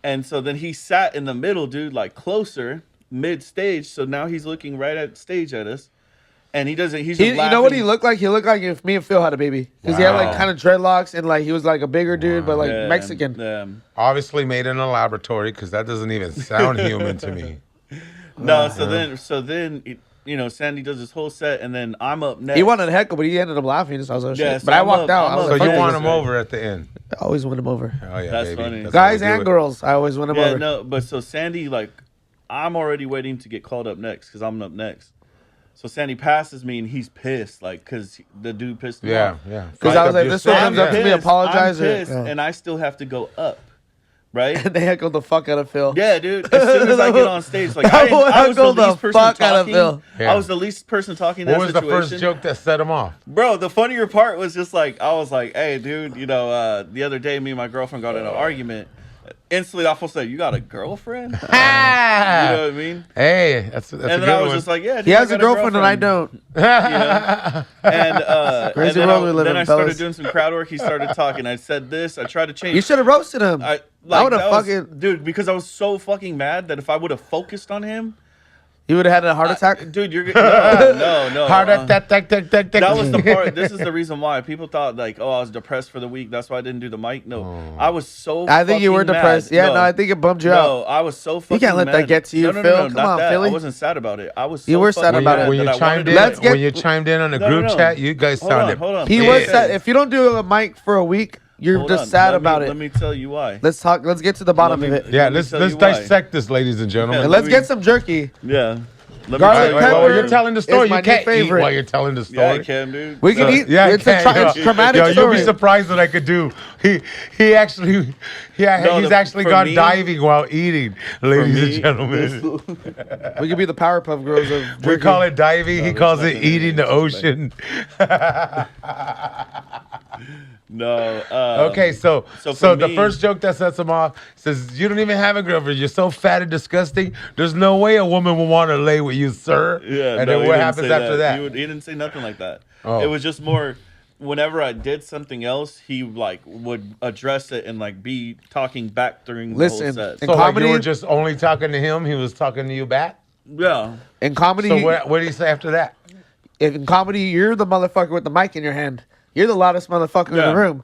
Speaker 1: And so then he sat in the middle, dude, like closer, mid-stage. So now he's looking right at stage at us. And he's just
Speaker 3: You know what he
Speaker 1: laughing.
Speaker 3: looked like? He looked like if me and Phil had a baby. Because he had like
Speaker 2: Wow.
Speaker 3: kind of dreadlocks and like he was like a bigger dude, but like
Speaker 1: Yeah,
Speaker 3: Mexican.
Speaker 1: yeah.
Speaker 2: Obviously made in a laboratory because that doesn't even sound human to me.
Speaker 1: No, so then, Sandy does his whole set, and then I'm up next.
Speaker 3: He wanted to heckle, but he ended up laughing. So I was like,
Speaker 1: Yeah,
Speaker 3: shit.
Speaker 1: so
Speaker 3: But I
Speaker 1: I'm
Speaker 3: walked
Speaker 1: up-
Speaker 3: out.
Speaker 1: I'm
Speaker 3: I was
Speaker 1: up.
Speaker 2: So
Speaker 3: like,
Speaker 2: you
Speaker 3: fuck
Speaker 2: want
Speaker 3: this.
Speaker 2: him over at the end?
Speaker 3: I always win him over.
Speaker 2: Oh yeah,
Speaker 1: That's
Speaker 2: baby.
Speaker 1: funny.
Speaker 2: That's
Speaker 3: Guys
Speaker 2: how we do
Speaker 3: and
Speaker 2: it.
Speaker 3: girls, I always win him
Speaker 1: Yeah,
Speaker 3: over.
Speaker 1: no, but so Sandy, like, I'm already waiting to get called up next because I'm up next. So Sandy passes me, and he's pissed, like, because the dude pissed me
Speaker 2: Yeah,
Speaker 1: off.
Speaker 2: yeah.
Speaker 3: 'Cause
Speaker 2: Fight
Speaker 3: I was
Speaker 2: up
Speaker 3: like,
Speaker 2: your
Speaker 3: this one
Speaker 2: stand,
Speaker 3: comes up to
Speaker 2: yeah.
Speaker 3: me, apologize,
Speaker 1: I'm pissed,
Speaker 3: yeah.
Speaker 1: and I still have to go up, right?
Speaker 3: And they heckled the fuck out of Phil.
Speaker 1: Yeah, dude. As soon as I get on stage, like I was the
Speaker 3: Heckled the
Speaker 1: least person
Speaker 3: fuck out of
Speaker 1: talking.
Speaker 3: Phil.
Speaker 2: Yeah.
Speaker 1: I was the least person talking in
Speaker 2: What
Speaker 1: that
Speaker 2: was the
Speaker 1: situation.
Speaker 2: first joke that set him off?
Speaker 1: Bro, the funnier part was just like, I was like, hey, dude, the other day me and my girlfriend got in an argument. Instantly, I was like, you got a girlfriend? You know what I mean?
Speaker 2: Hey, that's a
Speaker 1: And
Speaker 2: good
Speaker 1: then I was
Speaker 2: one.
Speaker 1: just like, yeah, dude,
Speaker 3: He has
Speaker 1: I
Speaker 3: a
Speaker 1: got
Speaker 3: girlfriend and I don't.
Speaker 1: You know? And
Speaker 3: Crazy
Speaker 1: then
Speaker 3: world we live
Speaker 1: then
Speaker 3: in,
Speaker 1: I started
Speaker 3: fellas.
Speaker 1: doing some crowd work. He started talking. I said this. I tried to change.
Speaker 3: You should have roasted him.
Speaker 1: I
Speaker 3: I would have
Speaker 1: that was-
Speaker 3: fucking.
Speaker 1: dude, because I was so fucking mad that if I would have focused on him,
Speaker 3: You would have had a heart attack?
Speaker 1: Dude, you're no.
Speaker 2: Heart attack.
Speaker 1: That was the part. This is the reason why people thought like, oh, I was depressed for the week. That's why I didn't do the mic. No, I was so.
Speaker 3: I think you were
Speaker 1: fucking
Speaker 3: depressed.
Speaker 1: mad.
Speaker 3: Yeah, no, I think it bummed you out.
Speaker 1: No, I was so fucking.
Speaker 3: You can't let
Speaker 1: mad.
Speaker 3: that get to you,
Speaker 1: No,
Speaker 3: Phil.
Speaker 1: no,
Speaker 3: Come
Speaker 1: not
Speaker 3: on,
Speaker 1: that.
Speaker 3: Philly.
Speaker 1: I wasn't sad about it. I was. So
Speaker 3: You were sad
Speaker 1: fucking
Speaker 3: about
Speaker 1: mad
Speaker 3: it.
Speaker 2: When you
Speaker 1: that I
Speaker 2: chimed
Speaker 1: wanted to-
Speaker 2: in, when you chimed in on the
Speaker 1: No,
Speaker 2: group
Speaker 1: no.
Speaker 2: chat, you guys sounded.
Speaker 1: Hold on.
Speaker 3: He
Speaker 2: Yeah.
Speaker 3: was sad. If you don't do a mic for a week, you're
Speaker 1: Hold
Speaker 3: just
Speaker 1: on.
Speaker 3: sad
Speaker 1: Let me-
Speaker 3: about it.
Speaker 1: Let me tell you why.
Speaker 3: Let's talk. Let's get to the bottom
Speaker 1: Let
Speaker 3: of
Speaker 1: me-
Speaker 3: it.
Speaker 2: Yeah,
Speaker 1: Let me
Speaker 2: let's
Speaker 1: tell you why.
Speaker 2: dissect this, ladies and gentlemen.
Speaker 3: And
Speaker 1: let
Speaker 3: let's
Speaker 1: me-
Speaker 3: get some jerky.
Speaker 1: Yeah. Let me
Speaker 3: Garlic
Speaker 1: tell you
Speaker 3: pepper.
Speaker 1: why.
Speaker 2: Well, you're telling the story.
Speaker 3: It's my
Speaker 2: You
Speaker 3: new
Speaker 2: can't eat
Speaker 3: favorite.
Speaker 2: while you're telling the story.
Speaker 1: Yeah, I can, dude.
Speaker 3: We can eat.
Speaker 2: Yeah,
Speaker 3: It's
Speaker 2: it's
Speaker 3: a traumatic
Speaker 2: Yo, you'll
Speaker 3: story.
Speaker 2: be surprised what I could do. He's actually
Speaker 1: for
Speaker 2: gone
Speaker 1: me-
Speaker 2: diving while eating, ladies
Speaker 1: me,
Speaker 2: and gentlemen.
Speaker 3: We could be the Powerpuff Girls of
Speaker 2: We
Speaker 3: jerky.
Speaker 2: call it diving. He
Speaker 1: there's
Speaker 2: calls it
Speaker 1: nothing in
Speaker 2: eating
Speaker 1: it.
Speaker 2: the ocean.
Speaker 1: No.
Speaker 2: Okay, so
Speaker 1: for
Speaker 2: the
Speaker 1: me-
Speaker 2: first joke that sets him off says, "You don't even have a girlfriend. You're so fat and disgusting. There's no way a woman will want to lay with you, sir."
Speaker 1: Yeah.
Speaker 2: And
Speaker 1: no,
Speaker 2: then
Speaker 1: he
Speaker 2: what
Speaker 1: didn't
Speaker 2: happens
Speaker 1: say
Speaker 2: after that?
Speaker 1: He didn't say nothing like that.
Speaker 2: Oh.
Speaker 1: It was just more. Whenever I did something else, he like would address it and like be talking back during the
Speaker 3: Listen,
Speaker 1: whole set.
Speaker 3: in
Speaker 2: So like
Speaker 3: comedy-
Speaker 2: you were just only talking to him. He was talking to you back.
Speaker 1: Yeah.
Speaker 3: In comedy,
Speaker 2: So what did he say after that?
Speaker 3: in comedy, you're the motherfucker with the mic in your hand. You're the loudest motherfucker in
Speaker 1: Yeah.
Speaker 3: the room.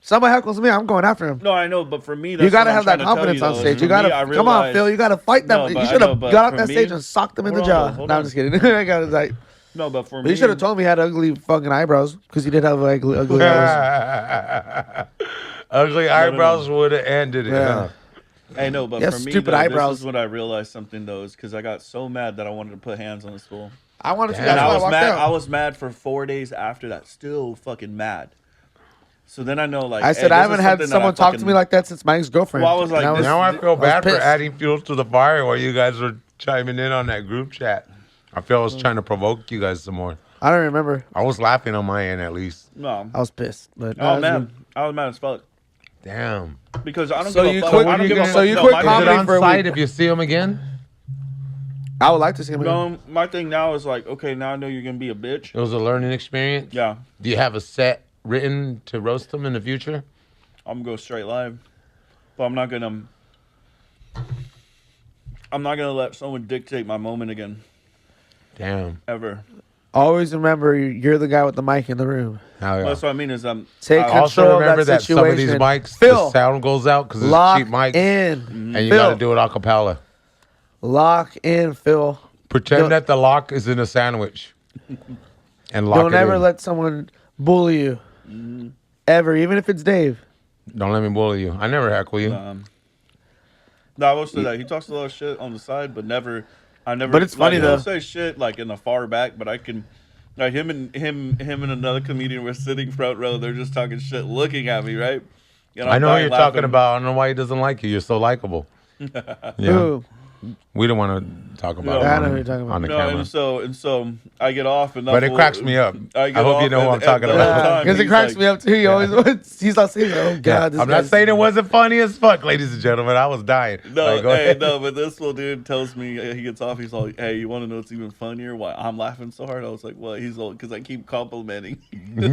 Speaker 3: Somebody heckles me, I'm going after him.
Speaker 1: No, I know, but for me, that's
Speaker 3: You gotta
Speaker 1: what I'm
Speaker 3: have that
Speaker 1: trying to tell
Speaker 3: confidence
Speaker 1: you,
Speaker 3: on
Speaker 1: though,
Speaker 3: stage.
Speaker 1: is
Speaker 3: You
Speaker 1: for me,
Speaker 3: gotta
Speaker 1: I
Speaker 3: come on,
Speaker 1: realized-
Speaker 3: Phil. You gotta fight them.
Speaker 1: No,
Speaker 3: You
Speaker 1: but
Speaker 3: should
Speaker 1: I know,
Speaker 3: have
Speaker 1: but
Speaker 3: got off
Speaker 1: for
Speaker 3: that
Speaker 1: me-
Speaker 3: stage and socked them in the
Speaker 1: Hold
Speaker 3: jaw.
Speaker 1: on, hold
Speaker 3: No, I'm
Speaker 1: on.
Speaker 3: just kidding. I got it. Like,
Speaker 1: No, but for
Speaker 3: but
Speaker 1: me,
Speaker 3: you should have told me he had ugly fucking eyebrows because he did have ugly eyebrows.
Speaker 2: Ugly eyebrows would have ended it.
Speaker 3: Yeah.
Speaker 2: Huh?
Speaker 1: I know, but
Speaker 3: Yeah,
Speaker 1: for me,
Speaker 3: stupid
Speaker 1: though,
Speaker 3: eyebrows.
Speaker 1: this is what I realized something though, is because I got so mad that I wanted to put hands on the stool,
Speaker 3: I wanted to.
Speaker 2: Damn.
Speaker 3: That's
Speaker 1: and
Speaker 3: why
Speaker 1: I
Speaker 3: I
Speaker 1: was
Speaker 3: walked
Speaker 1: mad.
Speaker 3: out.
Speaker 1: I was mad for 4 days after that, still fucking mad. So then I know, like,
Speaker 3: I said
Speaker 1: hey,
Speaker 3: I
Speaker 1: this
Speaker 3: haven't
Speaker 1: is
Speaker 3: had
Speaker 1: something that
Speaker 3: someone
Speaker 1: I
Speaker 3: talk to
Speaker 1: fucking-
Speaker 3: me like that since my ex-girlfriend.
Speaker 1: Well, I was like,
Speaker 3: And
Speaker 1: this-
Speaker 2: Now I feel bad for
Speaker 3: pissed.
Speaker 2: adding fuel to the fire while you guys were chiming in on that group chat. I feel I was trying to provoke you guys some more.
Speaker 3: I don't remember.
Speaker 2: I was laughing on my end at least.
Speaker 1: No,
Speaker 3: I was pissed. But
Speaker 1: oh man, I was mad as fuck
Speaker 2: Damn.
Speaker 1: because I don't
Speaker 3: So
Speaker 1: give
Speaker 3: you
Speaker 1: a fuck.
Speaker 3: quit-
Speaker 1: I don't give a
Speaker 2: so
Speaker 1: fuck.
Speaker 3: you
Speaker 1: No,
Speaker 3: quit
Speaker 1: my
Speaker 2: Is
Speaker 3: comedy
Speaker 2: it
Speaker 1: thing-
Speaker 2: on
Speaker 3: for a
Speaker 2: site
Speaker 3: week.
Speaker 2: if you see him again?
Speaker 3: I would like to see him again.
Speaker 1: No, my thing now is like, okay, now I know you're gonna be a bitch.
Speaker 2: It was a learning experience.
Speaker 1: Yeah,
Speaker 2: Do you have a set written to roast him in the future?
Speaker 1: I'm gonna go straight live, but I'm not gonna let someone dictate my moment again,
Speaker 2: Damn.
Speaker 1: ever.
Speaker 3: Always remember, you're the guy with the mic in the room.
Speaker 2: Hell yeah.
Speaker 1: That's what I mean is
Speaker 3: Take
Speaker 1: I-
Speaker 2: Also
Speaker 3: control of
Speaker 2: remember
Speaker 3: that
Speaker 2: that some of these
Speaker 3: situation.
Speaker 2: mics,
Speaker 3: Phil,
Speaker 2: the sound goes out because it's
Speaker 3: Lock
Speaker 2: cheap mics.
Speaker 3: in.
Speaker 2: And you
Speaker 3: Phil,
Speaker 2: got to do it a cappella.
Speaker 3: Lock in, Phil.
Speaker 2: Pretend
Speaker 3: Don't-
Speaker 2: that the lock is in a sandwich. And lock
Speaker 3: Don't
Speaker 2: it
Speaker 3: ever
Speaker 2: in.
Speaker 3: let someone bully you.
Speaker 1: Mm-hmm.
Speaker 3: Ever, even if it's Dave.
Speaker 2: Don't let me bully you. I never heckle you.
Speaker 1: No, I will say that he talks a lot of shit on the side, but never. I never.
Speaker 3: But it's funny,
Speaker 1: like, he'll
Speaker 3: though.
Speaker 1: say shit like in the far back, but I can. Like him and another comedian were sitting front row. They're just talking shit, looking at me, right? And
Speaker 2: I know who
Speaker 1: dying
Speaker 2: you're
Speaker 1: laughing.
Speaker 2: talking about. I don't know why he doesn't like you. You're so likable. Yeah.
Speaker 3: Who?
Speaker 2: We don't want to talk about
Speaker 1: No.
Speaker 2: it
Speaker 3: I
Speaker 2: on,
Speaker 3: know who you're talking about.
Speaker 2: on the
Speaker 1: No,
Speaker 2: camera.
Speaker 1: and so I get off, and
Speaker 2: But it cracks me up. I hope you know who I'm talking about.
Speaker 3: Because it cracks me up too. He always he's not saying, "Oh God, this
Speaker 2: I'm not
Speaker 3: guy's-"
Speaker 2: saying it wasn't funny as fuck, ladies and gentlemen. I was dying.
Speaker 1: No,
Speaker 2: Like, go
Speaker 1: hey,
Speaker 2: ahead.
Speaker 1: no, but this little dude tells me he gets off. He's like, "Hey, you want to know what's even funnier? Why I'm laughing so hard?" I was like, "What?" He's like, "Because I keep complimenting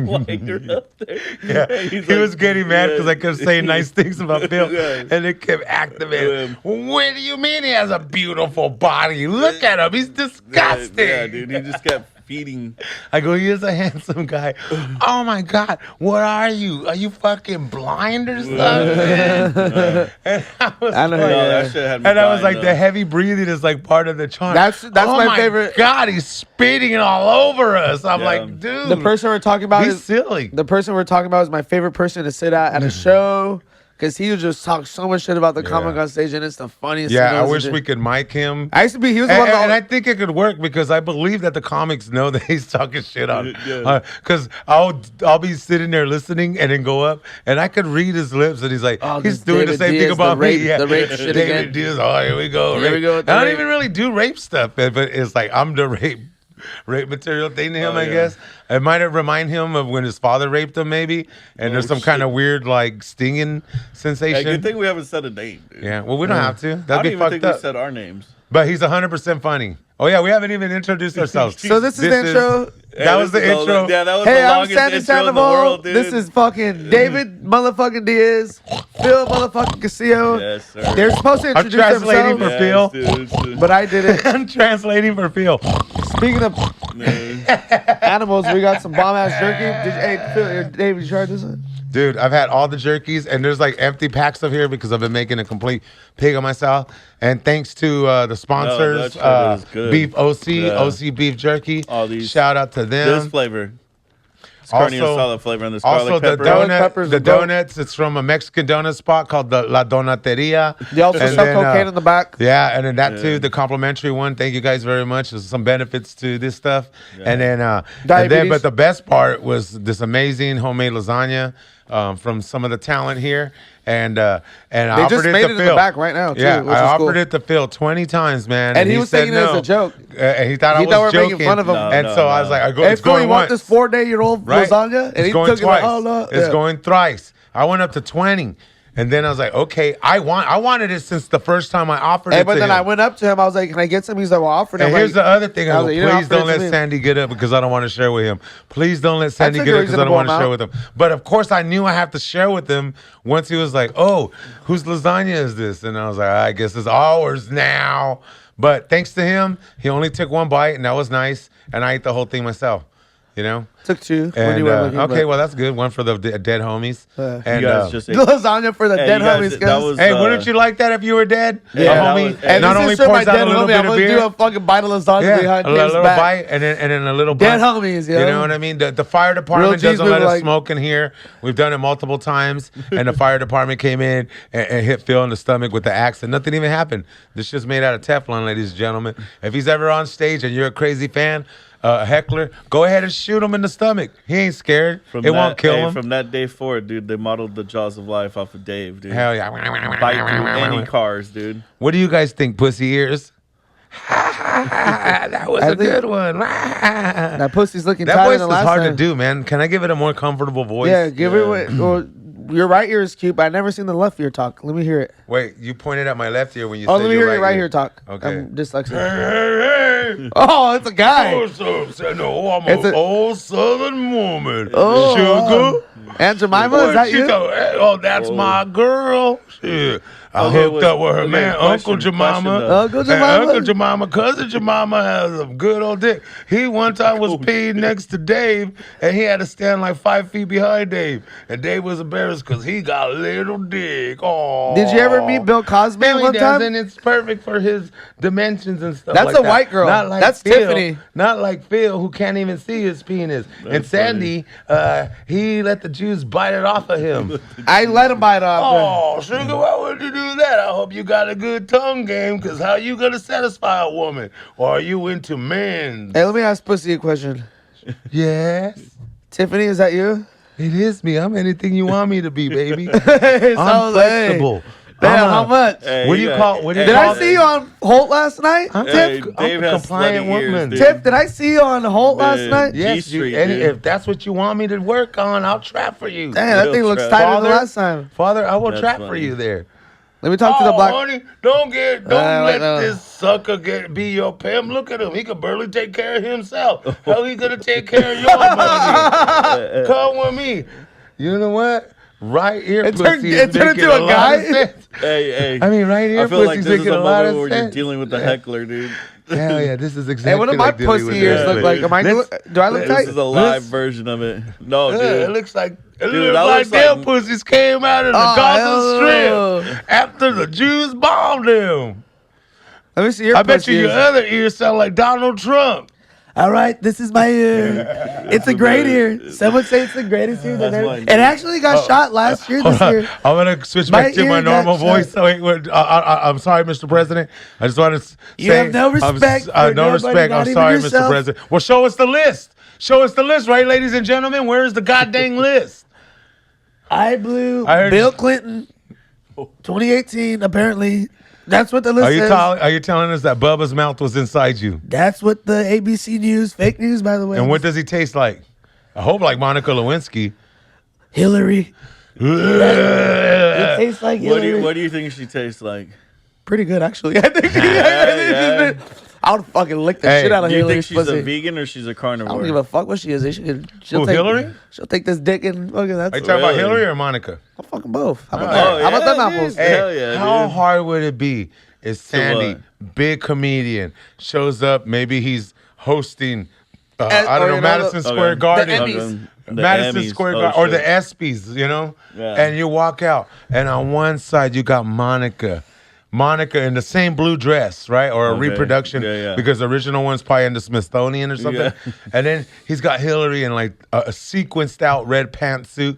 Speaker 1: while you're up there."
Speaker 2: Yeah,
Speaker 1: And
Speaker 2: he
Speaker 1: he's like,
Speaker 2: was getting mad because I kept saying nice things about Phil,
Speaker 1: Yeah.
Speaker 2: and it kept activating. What do you mean he has a beautiful body? Look at him, he's disgusting.
Speaker 1: Yeah, dude, he just kept feeding.
Speaker 2: I go, he is a handsome guy. Oh my God, what are you? Are you fucking blind or something? And I was
Speaker 3: I know,
Speaker 2: like,
Speaker 3: yeah.
Speaker 1: That shit had me
Speaker 2: and I was
Speaker 1: dying,
Speaker 2: like,
Speaker 1: though.
Speaker 2: the heavy breathing is like part of the charm.
Speaker 3: That's
Speaker 2: oh
Speaker 3: my favorite-
Speaker 2: God, he's spitting all over us. I'm
Speaker 1: Yeah.
Speaker 2: like, dude,
Speaker 3: The person we're talking about
Speaker 2: be
Speaker 3: is
Speaker 2: silly.
Speaker 3: the person we're talking about is my favorite person to sit at a show because he would just talk so much shit about the comic on stage, and it's the funniest. thing
Speaker 2: Yeah, I
Speaker 3: ever
Speaker 2: wish
Speaker 3: did.
Speaker 2: we could mic him.
Speaker 3: I used to be. He was the
Speaker 2: And,
Speaker 3: one.
Speaker 2: and I
Speaker 3: that
Speaker 2: think it could work because I believe that the comics know that he's talking shit on.
Speaker 1: Yeah.
Speaker 2: Because I'll be sitting there listening and then go up and I could read his lips and he's like,
Speaker 3: Oh,
Speaker 2: he's
Speaker 3: this
Speaker 2: doing
Speaker 3: David
Speaker 2: the same
Speaker 3: Diaz,
Speaker 2: thing about
Speaker 3: the rape-
Speaker 2: me. Yeah.
Speaker 3: the rape shit
Speaker 2: David
Speaker 3: again.
Speaker 2: Diaz. Oh, here we go.
Speaker 3: Here we
Speaker 2: rape.
Speaker 3: go with
Speaker 2: I
Speaker 3: the
Speaker 2: don't
Speaker 3: rape.
Speaker 2: even really do rape stuff, but it's like I'm the rape material thing to him,
Speaker 1: Oh,
Speaker 2: I
Speaker 1: yeah.
Speaker 2: guess. It might remind him of when his father raped him, maybe. And there's some kind of weird, like, stinging
Speaker 1: Hey,
Speaker 2: sensation.
Speaker 1: good thing we haven't said a name, dude.
Speaker 2: Yeah, well, we don't have to.
Speaker 1: I
Speaker 2: That'd
Speaker 1: don't
Speaker 2: be
Speaker 1: even
Speaker 2: fucked
Speaker 1: think
Speaker 2: up.
Speaker 1: we said our names.
Speaker 2: But he's 100% funny. Oh yeah, we haven't even introduced ourselves.
Speaker 3: So this is the intro.
Speaker 2: That was the intro.
Speaker 1: Yeah, that was
Speaker 3: Hey,
Speaker 1: the
Speaker 3: I'm
Speaker 1: longest
Speaker 3: Sandy
Speaker 1: intro in the
Speaker 3: Sandoval.
Speaker 1: world, dude.
Speaker 3: This is fucking David motherfucking Diaz, Fil motherfucking Castillo.
Speaker 1: Yes, sir.
Speaker 3: They're supposed to
Speaker 2: I'm
Speaker 3: introduce
Speaker 2: translating
Speaker 3: themselves,
Speaker 2: for Phil.
Speaker 1: Dude.
Speaker 3: but I did it.
Speaker 2: I'm translating for Phil.
Speaker 3: Speaking of animals, we got some bomb ass jerky. Hey, Phil, David, you tried this one?
Speaker 2: Dude, I've had all the jerkies, and there's like empty packs of here because I've been making a complete pig of myself. And thanks to the sponsors,
Speaker 1: that shit is good.
Speaker 2: Beef OC,
Speaker 1: Yeah.
Speaker 2: OC Beef Jerky.
Speaker 1: All these-
Speaker 2: Shout out to them.
Speaker 1: This flavor. It's carne asada flavor and this
Speaker 2: Also,
Speaker 1: garlic pepper.
Speaker 3: Garlic
Speaker 2: donuts. It's from a Mexican donut spot called the La Donateria.
Speaker 3: They also
Speaker 2: And
Speaker 3: sell
Speaker 2: then,
Speaker 3: cocaine in the back.
Speaker 2: Yeah, and then that too, the complimentary one. Thank you guys very much. There's some benefits to this stuff. And then,
Speaker 3: Diabetes.
Speaker 2: but the best part was this amazing homemade lasagna from some of the talent here. And I
Speaker 3: They
Speaker 2: offered
Speaker 3: just
Speaker 2: it
Speaker 3: made
Speaker 2: to
Speaker 3: it in
Speaker 2: Phil.
Speaker 3: the back right now, too.
Speaker 2: Yeah,
Speaker 3: which
Speaker 2: I
Speaker 3: is
Speaker 2: offered
Speaker 3: cool.
Speaker 2: it to Phil 20 times, man.
Speaker 3: And he was
Speaker 2: said
Speaker 3: taking it as a joke.
Speaker 2: And he thought I
Speaker 3: He
Speaker 2: was
Speaker 3: thought we were
Speaker 2: joking.
Speaker 3: making fun of him.
Speaker 2: And so I was like,
Speaker 3: Hey,
Speaker 2: it's
Speaker 3: Phil,
Speaker 2: going
Speaker 3: you want
Speaker 2: once.
Speaker 3: this 4-day-old
Speaker 2: Right?
Speaker 3: lasagna? And
Speaker 2: It's
Speaker 3: he
Speaker 2: going
Speaker 3: took
Speaker 2: twice.
Speaker 3: it like, oh, no.
Speaker 2: It's
Speaker 3: Yeah.
Speaker 2: going thrice. I went up to 20. And then I was like, okay, I wanted it since the first time I offered
Speaker 3: Hey,
Speaker 2: it
Speaker 3: but
Speaker 2: to
Speaker 3: then
Speaker 2: him.
Speaker 3: I went up to him. I was like, can I get some? He's like, well, I offered him.
Speaker 2: And here's the other thing.
Speaker 3: I
Speaker 2: I
Speaker 3: was
Speaker 2: go,
Speaker 3: like, you didn't
Speaker 2: please
Speaker 3: offer it
Speaker 2: don't
Speaker 3: to
Speaker 2: let
Speaker 3: me.
Speaker 2: Sandy get up because I don't want to share with him. Please don't let Sandy
Speaker 3: took
Speaker 2: get
Speaker 3: a
Speaker 2: up because I don't want to
Speaker 3: reasonable
Speaker 2: share with him. But of course, I knew I have to share with him once he was like, oh, whose lasagna is this? And I was like, I guess it's ours now. But thanks to him, he only took one bite, and that was nice. And I ate the whole thing myself, you know?
Speaker 3: Took two when
Speaker 2: And,
Speaker 3: you were looking.
Speaker 2: okay, well, that's good. One for the dead homies. And,
Speaker 1: You guys just ate.
Speaker 3: lasagna for the
Speaker 1: Hey,
Speaker 3: dead
Speaker 1: you guys-
Speaker 3: homies.
Speaker 1: that
Speaker 3: guys.
Speaker 1: was-
Speaker 2: hey, wouldn't you like that if you were dead?
Speaker 1: Yeah,
Speaker 2: a
Speaker 1: that
Speaker 2: homie
Speaker 1: was-
Speaker 3: And
Speaker 2: not
Speaker 3: this
Speaker 2: only
Speaker 3: is for my
Speaker 2: pours out
Speaker 3: dead
Speaker 2: a little
Speaker 3: homie.
Speaker 2: bit
Speaker 3: I'm
Speaker 2: of
Speaker 3: gonna do
Speaker 2: beer.
Speaker 3: a fucking bite of lasagna
Speaker 2: Yeah,
Speaker 3: behind
Speaker 2: a
Speaker 3: Dave's
Speaker 2: little
Speaker 3: back.
Speaker 2: bite and then a little
Speaker 3: Dead
Speaker 2: bite.
Speaker 3: homies, yo.
Speaker 2: You know what I mean? The fire department
Speaker 3: Real G's
Speaker 2: doesn't let
Speaker 3: were
Speaker 2: us
Speaker 3: like-
Speaker 2: smoke in here. We've done it multiple times, and the fire department came in and hit Phil in the stomach with the axe, and nothing even happened. This shit's made out of Teflon, ladies and gentlemen. If he's ever on stage and you're a crazy fan, a heckler, go ahead and shoot him in the stomach. He ain't scared. It won't kill him.
Speaker 1: From that day forward, dude, they modeled the Jaws of Life off of Dave, dude.
Speaker 2: Hell yeah.
Speaker 1: Bite through any cars, dude.
Speaker 2: What do you guys think, pussy ears? That was
Speaker 3: I
Speaker 2: a
Speaker 3: think-
Speaker 2: good one.
Speaker 3: That pussy's looking
Speaker 2: That
Speaker 3: tighter
Speaker 2: voice
Speaker 3: than
Speaker 2: is
Speaker 3: last
Speaker 2: hard
Speaker 3: time.
Speaker 2: to do, man. Can I give it a more comfortable voice?
Speaker 3: Yeah, give it away. Well, your right ear is cute, but I've never seen the left ear talk. Let me hear it.
Speaker 2: Wait, you pointed at my left ear when you
Speaker 3: Oh,
Speaker 2: said
Speaker 3: let me
Speaker 2: your
Speaker 3: hear your right
Speaker 2: ear.
Speaker 3: ear talk.
Speaker 2: Okay.
Speaker 3: I'm dyslexic.
Speaker 2: Hey,
Speaker 3: Oh, it's a guy.
Speaker 2: what's up, son? No, I'm
Speaker 3: It's
Speaker 2: an
Speaker 3: a-
Speaker 2: old Southern woman.
Speaker 3: Oh,
Speaker 2: Sugar.
Speaker 3: Aunt Jemima,
Speaker 2: What
Speaker 3: is that
Speaker 2: she
Speaker 3: you?
Speaker 2: go, hey, oh, that's my girl. Shit. I
Speaker 1: Okay,
Speaker 2: hooked up with her
Speaker 1: okay,
Speaker 2: man,
Speaker 1: question,
Speaker 2: Uncle Jemima.
Speaker 1: question, though.
Speaker 3: Uncle
Speaker 2: And
Speaker 3: Jemima?
Speaker 2: Uncle Jemima, cousin Jemima has a good old dick. He one time was peeing next to Dave, and he had to stand like 5 feet behind Dave. And Dave was embarrassed because he got a little dick. Oh.
Speaker 3: Did you ever meet Bill Cosby
Speaker 2: No, he
Speaker 3: one time?
Speaker 2: doesn't. It's perfect for his dimensions and stuff.
Speaker 3: That's
Speaker 2: like
Speaker 3: a
Speaker 2: that.
Speaker 3: white girl.
Speaker 2: Not like
Speaker 3: That's
Speaker 2: Phil,
Speaker 3: Tiffany.
Speaker 2: Not like Phil, who can't even see his penis. And Sandy, he let the Jews bite it off of him.
Speaker 3: I let him bite off.
Speaker 2: Oh, sugar, why would you do that? I hope you got a good tongue game, because how you gonna satisfy a woman? Or are you into men?
Speaker 3: Hey, let me ask Pussy a question.
Speaker 2: Yes,
Speaker 3: Tiffany, is that you?
Speaker 2: it is me. I'm anything you want me to be, baby. I'm
Speaker 3: So,
Speaker 2: flexible.
Speaker 3: Damn,
Speaker 2: I'm
Speaker 3: how
Speaker 2: a-
Speaker 3: much?
Speaker 1: Hey,
Speaker 2: What do you
Speaker 1: got-
Speaker 2: call? What do you
Speaker 3: Did
Speaker 2: call?
Speaker 3: I see you on Holt last night?
Speaker 2: I'm,
Speaker 1: Hey,
Speaker 2: I'm
Speaker 1: Dave
Speaker 2: a
Speaker 1: has
Speaker 2: compliant
Speaker 1: slutty ears,
Speaker 2: woman.
Speaker 1: dude.
Speaker 3: Tiff, did I see you on Holt last
Speaker 1: Man.
Speaker 3: night?
Speaker 1: Yeah.
Speaker 2: Yes,
Speaker 1: G-Street,
Speaker 2: and
Speaker 1: dude.
Speaker 2: if that's what you want me to work on, I'll trap for you.
Speaker 3: Damn, that
Speaker 1: Real
Speaker 3: thing looks
Speaker 1: trap.
Speaker 3: tighter than
Speaker 2: Father?
Speaker 3: last time.
Speaker 2: Father, I will
Speaker 1: That's
Speaker 2: trap for
Speaker 1: funny.
Speaker 2: you there.
Speaker 3: Let me talk to the black.
Speaker 2: honey, don't let
Speaker 3: wait, no.
Speaker 2: this sucker be your pimp. Look at him. He can barely take care of himself. How he gonna take care of your money? Come with me. You know what? Right ear
Speaker 3: It
Speaker 2: pussy
Speaker 3: turned-
Speaker 2: is
Speaker 3: it turned
Speaker 2: making
Speaker 3: into a
Speaker 2: lot
Speaker 3: guy?
Speaker 2: of sense.
Speaker 1: Hey.
Speaker 2: I mean, right ear
Speaker 1: I feel like
Speaker 2: pussy's
Speaker 1: this is
Speaker 2: making
Speaker 1: a
Speaker 2: a lot
Speaker 1: moment
Speaker 2: of
Speaker 1: where you're
Speaker 2: sense.
Speaker 1: dealing with the heckler, dude.
Speaker 2: Hell yeah, this is exactly
Speaker 3: Hey, what do my
Speaker 2: like dealing
Speaker 3: pussy
Speaker 2: with
Speaker 3: ears
Speaker 2: the
Speaker 3: look like?
Speaker 2: heckler.
Speaker 3: Am I do I look
Speaker 1: This
Speaker 3: tight?
Speaker 1: is a live
Speaker 2: Let's-
Speaker 1: version of it. No,
Speaker 2: Yeah,
Speaker 1: dude.
Speaker 2: it looks like
Speaker 1: that
Speaker 2: like them
Speaker 1: looks like-
Speaker 2: pussies came out of the
Speaker 3: Oh,
Speaker 2: Gaza
Speaker 3: hell
Speaker 2: Strip after the Jews bombed them.
Speaker 3: Let me see your
Speaker 2: I bet
Speaker 3: pussy
Speaker 2: you your
Speaker 3: ears.
Speaker 2: other ears sound like Donald Trump.
Speaker 3: All right, this is my ear. It's a great ear. Someone say it's the greatest ear that
Speaker 1: That's
Speaker 3: ever.
Speaker 1: mine,
Speaker 3: It
Speaker 1: dude.
Speaker 3: actually got shot last year. This year.
Speaker 2: I'm gonna switch
Speaker 3: My
Speaker 2: back to my
Speaker 3: ear got
Speaker 2: normal voice.
Speaker 3: shot.
Speaker 2: So I'm sorry, Mr. President. I just want to say
Speaker 3: You have no respect for
Speaker 2: no
Speaker 3: nobody,
Speaker 2: respect.
Speaker 3: not
Speaker 2: I'm
Speaker 3: even
Speaker 2: sorry,
Speaker 3: yourself.
Speaker 2: Mr. President. Well, show us the list. Show us the list, right, ladies and gentlemen? Where is the goddamn list?
Speaker 3: I blew
Speaker 2: I heard-
Speaker 3: Bill Clinton, 2018. Apparently, that's what the list says.
Speaker 2: Are you telling us that Bubba's mouth was inside you?
Speaker 3: That's what the ABC News, fake news, by the way.
Speaker 2: And what does he taste like? I hope like Monica Lewinsky.
Speaker 3: Hillary. It tastes like Hillary.
Speaker 1: What do you think she tastes like?
Speaker 3: Pretty good, actually. I think
Speaker 1: Yeah.
Speaker 3: I would fucking lick the
Speaker 2: Hey,
Speaker 3: shit out of
Speaker 1: Do you
Speaker 3: Hillary.
Speaker 1: think she's a vegan or she's a
Speaker 3: I
Speaker 1: carnivore?
Speaker 3: don't give a fuck what she is. She'll
Speaker 2: Who,
Speaker 3: take,
Speaker 2: Hillary?
Speaker 3: She'll take this dick and fucking
Speaker 2: Are you
Speaker 3: that's.
Speaker 2: talking about
Speaker 1: Really?
Speaker 2: Hillary or Monica?
Speaker 3: I'm fucking both. How about
Speaker 2: Oh,
Speaker 3: that?
Speaker 1: yeah,
Speaker 3: How about them
Speaker 1: dude.
Speaker 3: apples?
Speaker 1: Hey, Hell yeah,
Speaker 2: how
Speaker 1: dude.
Speaker 2: hard would it be if Sandy,
Speaker 1: what?
Speaker 2: big comedian, shows up? Maybe he's hosting.
Speaker 3: And-
Speaker 2: I don't
Speaker 3: or,
Speaker 2: know,
Speaker 3: you know,
Speaker 2: Madison
Speaker 1: the-
Speaker 2: Square
Speaker 1: okay.
Speaker 2: Garden.
Speaker 3: The Emmys.
Speaker 1: The
Speaker 2: Madison
Speaker 1: Emmys.
Speaker 2: Square
Speaker 1: Oh,
Speaker 2: Garden or the
Speaker 1: shit.
Speaker 2: ESPYs, you know?
Speaker 1: Yeah.
Speaker 2: And you walk out, and on one side you got Monica. Monica in the same blue dress, right? Or a
Speaker 1: Okay.
Speaker 2: reproduction
Speaker 1: Yeah.
Speaker 2: because the original one's probably in the Smithsonian or something.
Speaker 1: Yeah.
Speaker 2: And then he's got Hillary in like a sequenced out red pantsuit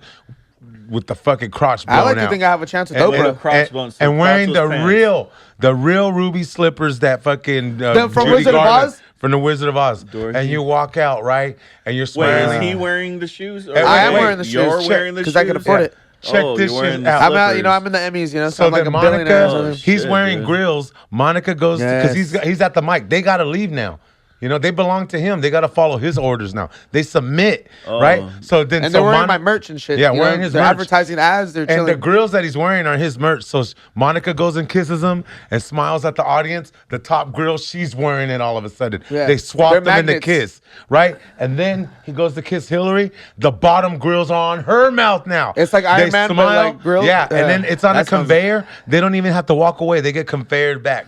Speaker 2: with the fucking crotch blown
Speaker 3: I like to
Speaker 2: out.
Speaker 3: think I have a chance with
Speaker 2: And-
Speaker 3: Oprah.
Speaker 1: and- crotch bumps, so
Speaker 2: and wearing the
Speaker 1: crotchless pants.
Speaker 2: real ruby slippers that fucking
Speaker 3: From
Speaker 2: Judy
Speaker 3: Wizard of
Speaker 2: Garland-
Speaker 3: Oz?
Speaker 2: From the Wizard of Oz.
Speaker 1: Dorothy.
Speaker 2: And you walk out, right? And you're
Speaker 1: Wait,
Speaker 2: smiling.
Speaker 1: is he wearing the shoes? Or
Speaker 2: I am
Speaker 1: wait,
Speaker 3: wearing the shoes.
Speaker 1: You're
Speaker 3: Check,
Speaker 1: wearing the shoes
Speaker 3: 'cause I can afford it.
Speaker 2: Check
Speaker 1: Oh,
Speaker 2: this
Speaker 1: you're wearing
Speaker 2: shit
Speaker 1: the
Speaker 2: out.
Speaker 3: I'm out, you know,
Speaker 1: slippers.
Speaker 3: I'm in the Emmys, you know, so
Speaker 2: So
Speaker 3: I'm like
Speaker 2: then
Speaker 3: a billionaire.
Speaker 2: Monica,
Speaker 3: or something.
Speaker 2: he's
Speaker 1: Shit,
Speaker 2: wearing
Speaker 1: dude.
Speaker 2: grills. Monica goes because
Speaker 3: Yes.
Speaker 2: he's at the mic. They got to leave now. You know, they belong to him. They got to follow his orders now. They submit, right? So then,
Speaker 3: And
Speaker 2: so
Speaker 3: they're wearing my merch and shit.
Speaker 2: Yeah,
Speaker 3: you
Speaker 2: wearing
Speaker 3: know?
Speaker 2: his
Speaker 3: They're
Speaker 2: merch.
Speaker 3: advertising ads. They're
Speaker 2: And the
Speaker 3: chilling.
Speaker 2: grills that he's wearing are his merch. So Monica goes and kisses him and smiles at the audience. The top grill, she's wearing it all of a sudden.
Speaker 3: Yeah.
Speaker 2: They swap
Speaker 3: They're
Speaker 2: them in the
Speaker 3: magnets.
Speaker 2: kiss, right? And then he goes to kiss Hillary. The bottom grill's on her mouth now.
Speaker 3: It's like Iron Man, but like grilled?
Speaker 2: Yeah,
Speaker 3: Yeah.
Speaker 2: and then it's on a
Speaker 3: That sounds-
Speaker 2: conveyor. They don't even have to walk away. They get conveyored back.